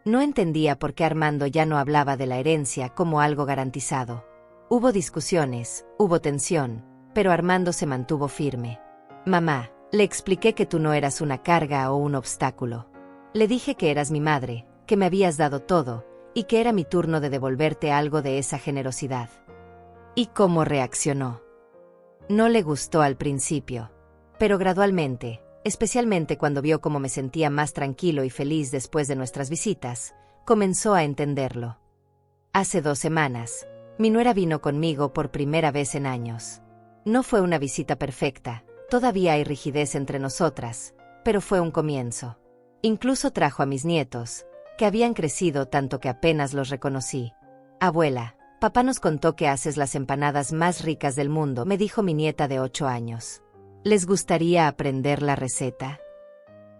No entendía por qué Armando ya no hablaba de la herencia como algo garantizado. Hubo discusiones, hubo tensión, pero Armando se mantuvo firme. Mamá, le expliqué que tú no eras una carga o un obstáculo. Le dije que eras mi madre, que me habías dado todo, y que era mi turno de devolverte algo de esa generosidad. ¿Y cómo reaccionó? No le gustó al principio, pero gradualmente, especialmente cuando vio cómo me sentía más tranquilo y feliz después de nuestras visitas, comenzó a entenderlo. Hace 2 semanas, mi nuera vino conmigo por primera vez en años. No fue una visita perfecta, todavía hay rigidez entre nosotras, pero fue un comienzo. Incluso trajo a mis nietos, que habían crecido tanto que apenas los reconocí. Abuela, papá nos contó que haces las empanadas más ricas del mundo, me dijo mi nieta de 8 años. ¿Les gustaría aprender la receta?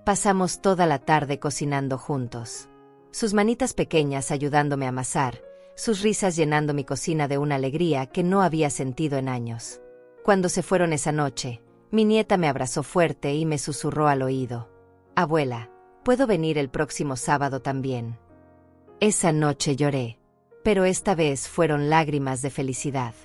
Pasamos toda la tarde cocinando juntos. Sus manitas pequeñas ayudándome a amasar, sus risas llenando mi cocina de una alegría que no había sentido en años. Cuando se fueron esa noche, mi nieta me abrazó fuerte y me susurró al oído: «Abuela, ¿puedo venir el próximo sábado también?». Esa noche lloré, pero esta vez fueron lágrimas de felicidad.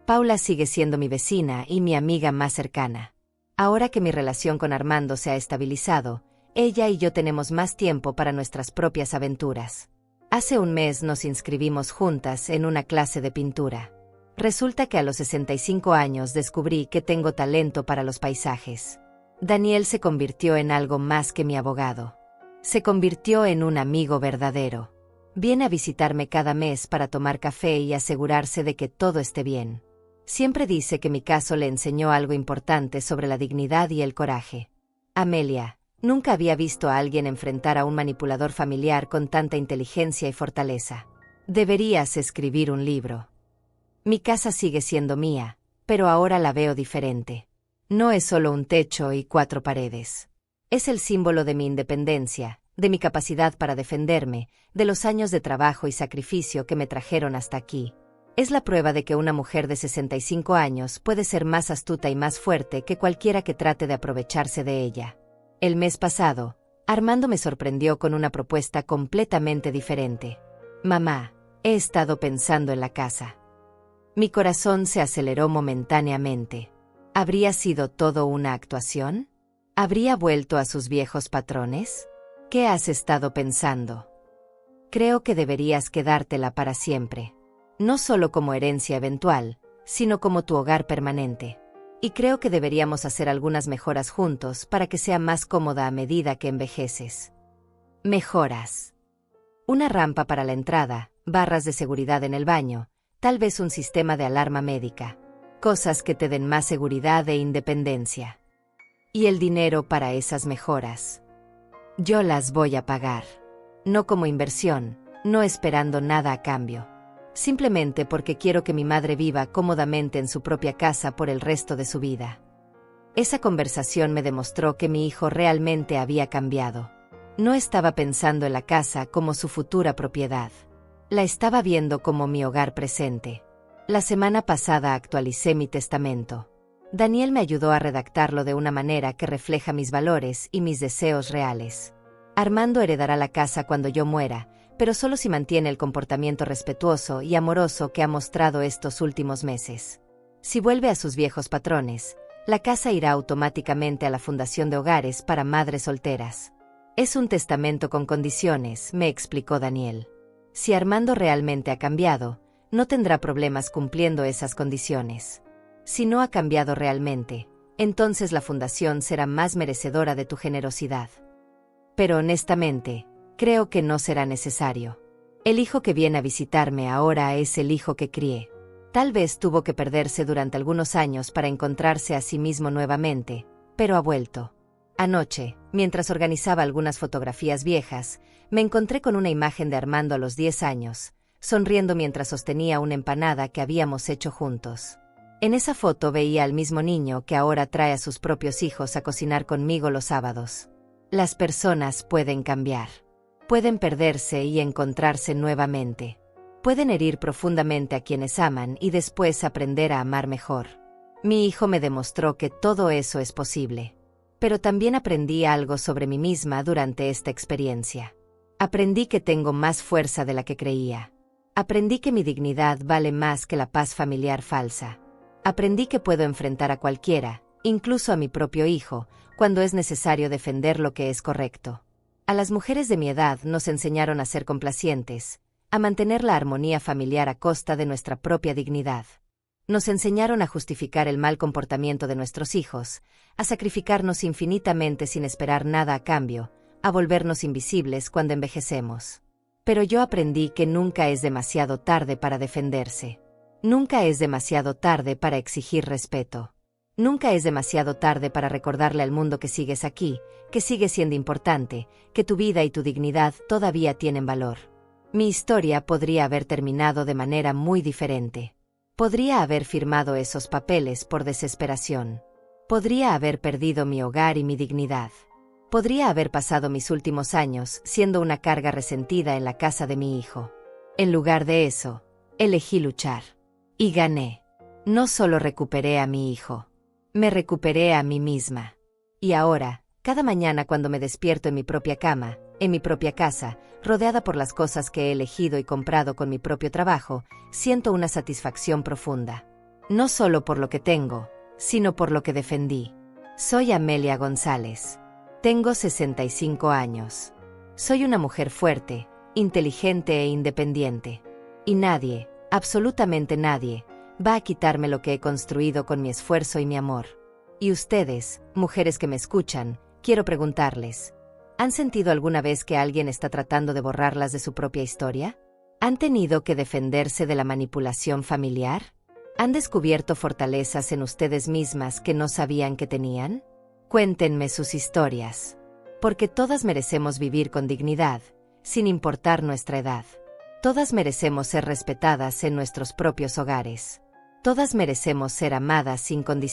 Paula sigue siendo mi vecina y mi amiga más cercana. Ahora que mi relación con Armando se ha estabilizado, ella y yo tenemos más tiempo para nuestras propias aventuras. Hace un mes nos inscribimos juntas en una clase de pintura. Resulta que a los 65 años descubrí que tengo talento para los paisajes. Daniel se convirtió en algo más que mi abogado. Se convirtió en un amigo verdadero. Viene a visitarme cada mes para tomar café y asegurarse de que todo esté bien. Siempre dice que mi caso le enseñó algo importante sobre la dignidad y el coraje. Amelia, nunca había visto a alguien enfrentar a un manipulador familiar con tanta inteligencia y fortaleza. Deberías escribir un libro. Mi casa sigue siendo mía, pero ahora la veo diferente. No es solo un techo y 4 paredes. Es el símbolo de mi independencia, de mi capacidad para defenderme, de los años de trabajo y sacrificio que me trajeron hasta aquí. Es la prueba de que una mujer de 65 años puede ser más astuta y más fuerte que cualquiera que trate de aprovecharse de ella. El mes pasado, Armando me sorprendió con una propuesta completamente diferente. «Mamá, he estado pensando en la casa». Mi corazón se aceleró momentáneamente. ¿Habría sido todo una actuación? ¿Habría vuelto a sus viejos patrones? ¿Qué has estado pensando? Creo que deberías quedártela para siempre. No solo como herencia eventual, sino como tu hogar permanente. Y creo que deberíamos hacer algunas mejoras juntos para que sea más cómoda a medida que envejeces. Mejoras. Una rampa para la entrada, barras de seguridad en el baño, tal vez un sistema de alarma médica. Cosas que te den más seguridad e independencia. Y el dinero para esas mejoras. Yo las voy a pagar. No como inversión, no esperando nada a cambio. Simplemente porque quiero que mi madre viva cómodamente en su propia casa por el resto de su vida. Esa conversación me demostró que mi hijo realmente había cambiado. No estaba pensando en la casa como su futura propiedad. La estaba viendo como mi hogar presente. La semana pasada actualicé mi testamento. Daniel me ayudó a redactarlo de una manera que refleja mis valores y mis deseos reales. Armando heredará la casa cuando yo muera, pero solo si mantiene el comportamiento respetuoso y amoroso que ha mostrado estos últimos meses. Si vuelve a sus viejos patrones, la casa irá automáticamente a la Fundación de Hogares para Madres Solteras. Es un testamento con condiciones, me explicó Daniel. Si Armando realmente ha cambiado, no tendrá problemas cumpliendo esas condiciones. Si no ha cambiado realmente, entonces la fundación será más merecedora de tu generosidad. Pero honestamente, creo que no será necesario. El hijo que viene a visitarme ahora es el hijo que crié. Tal vez tuvo que perderse durante algunos años para encontrarse a sí mismo nuevamente, pero ha vuelto. Anoche, mientras organizaba algunas fotografías viejas, me encontré con una imagen de Armando a los 10 años, sonriendo mientras sostenía una empanada que habíamos hecho juntos. En esa foto veía al mismo niño que ahora trae a sus propios hijos a cocinar conmigo los sábados. Las personas pueden cambiar. Pueden perderse y encontrarse nuevamente. Pueden herir profundamente a quienes aman y después aprender a amar mejor. Mi hijo me demostró que todo eso es posible. Pero también aprendí algo sobre mí misma durante esta experiencia. Aprendí que tengo más fuerza de la que creía. Aprendí que mi dignidad vale más que la paz familiar falsa. Aprendí que puedo enfrentar a cualquiera, incluso a mi propio hijo, cuando es necesario defender lo que es correcto. A las mujeres de mi edad nos enseñaron a ser complacientes, a mantener la armonía familiar a costa de nuestra propia dignidad. Nos enseñaron a justificar el mal comportamiento de nuestros hijos, a sacrificarnos infinitamente sin esperar nada a cambio, a volvernos invisibles cuando envejecemos. Pero yo aprendí que nunca es demasiado tarde para defenderse. Nunca es demasiado tarde para exigir respeto. Nunca es demasiado tarde para recordarle al mundo que sigues aquí, que sigues siendo importante, que tu vida y tu dignidad todavía tienen valor. Mi historia podría haber terminado de manera muy diferente. Podría haber firmado esos papeles por desesperación. Podría haber perdido mi hogar y mi dignidad. Podría haber pasado mis últimos años siendo una carga resentida en la casa de mi hijo. En lugar de eso, elegí luchar. Y gané. No solo recuperé a mi hijo, me recuperé a mí misma. Y ahora, cada mañana cuando me despierto en mi propia cama, en mi propia casa, rodeada por las cosas que he elegido y comprado con mi propio trabajo, siento una satisfacción profunda. No solo por lo que tengo, sino por lo que defendí. Soy Amelia González. Tengo 65 años. Soy una mujer fuerte, inteligente e independiente. Y nadie, absolutamente nadie, va a quitarme lo que he construido con mi esfuerzo y mi amor. Y ustedes, mujeres que me escuchan, quiero preguntarles, ¿han sentido alguna vez que alguien está tratando de borrarlas de su propia historia? ¿Han tenido que defenderse de la manipulación familiar? ¿Han descubierto fortalezas en ustedes mismas que no sabían que tenían? Cuéntenme sus historias. Porque todas merecemos vivir con dignidad, sin importar nuestra edad. Todas merecemos ser respetadas en nuestros propios hogares. Todas merecemos ser amadas sin condiciones.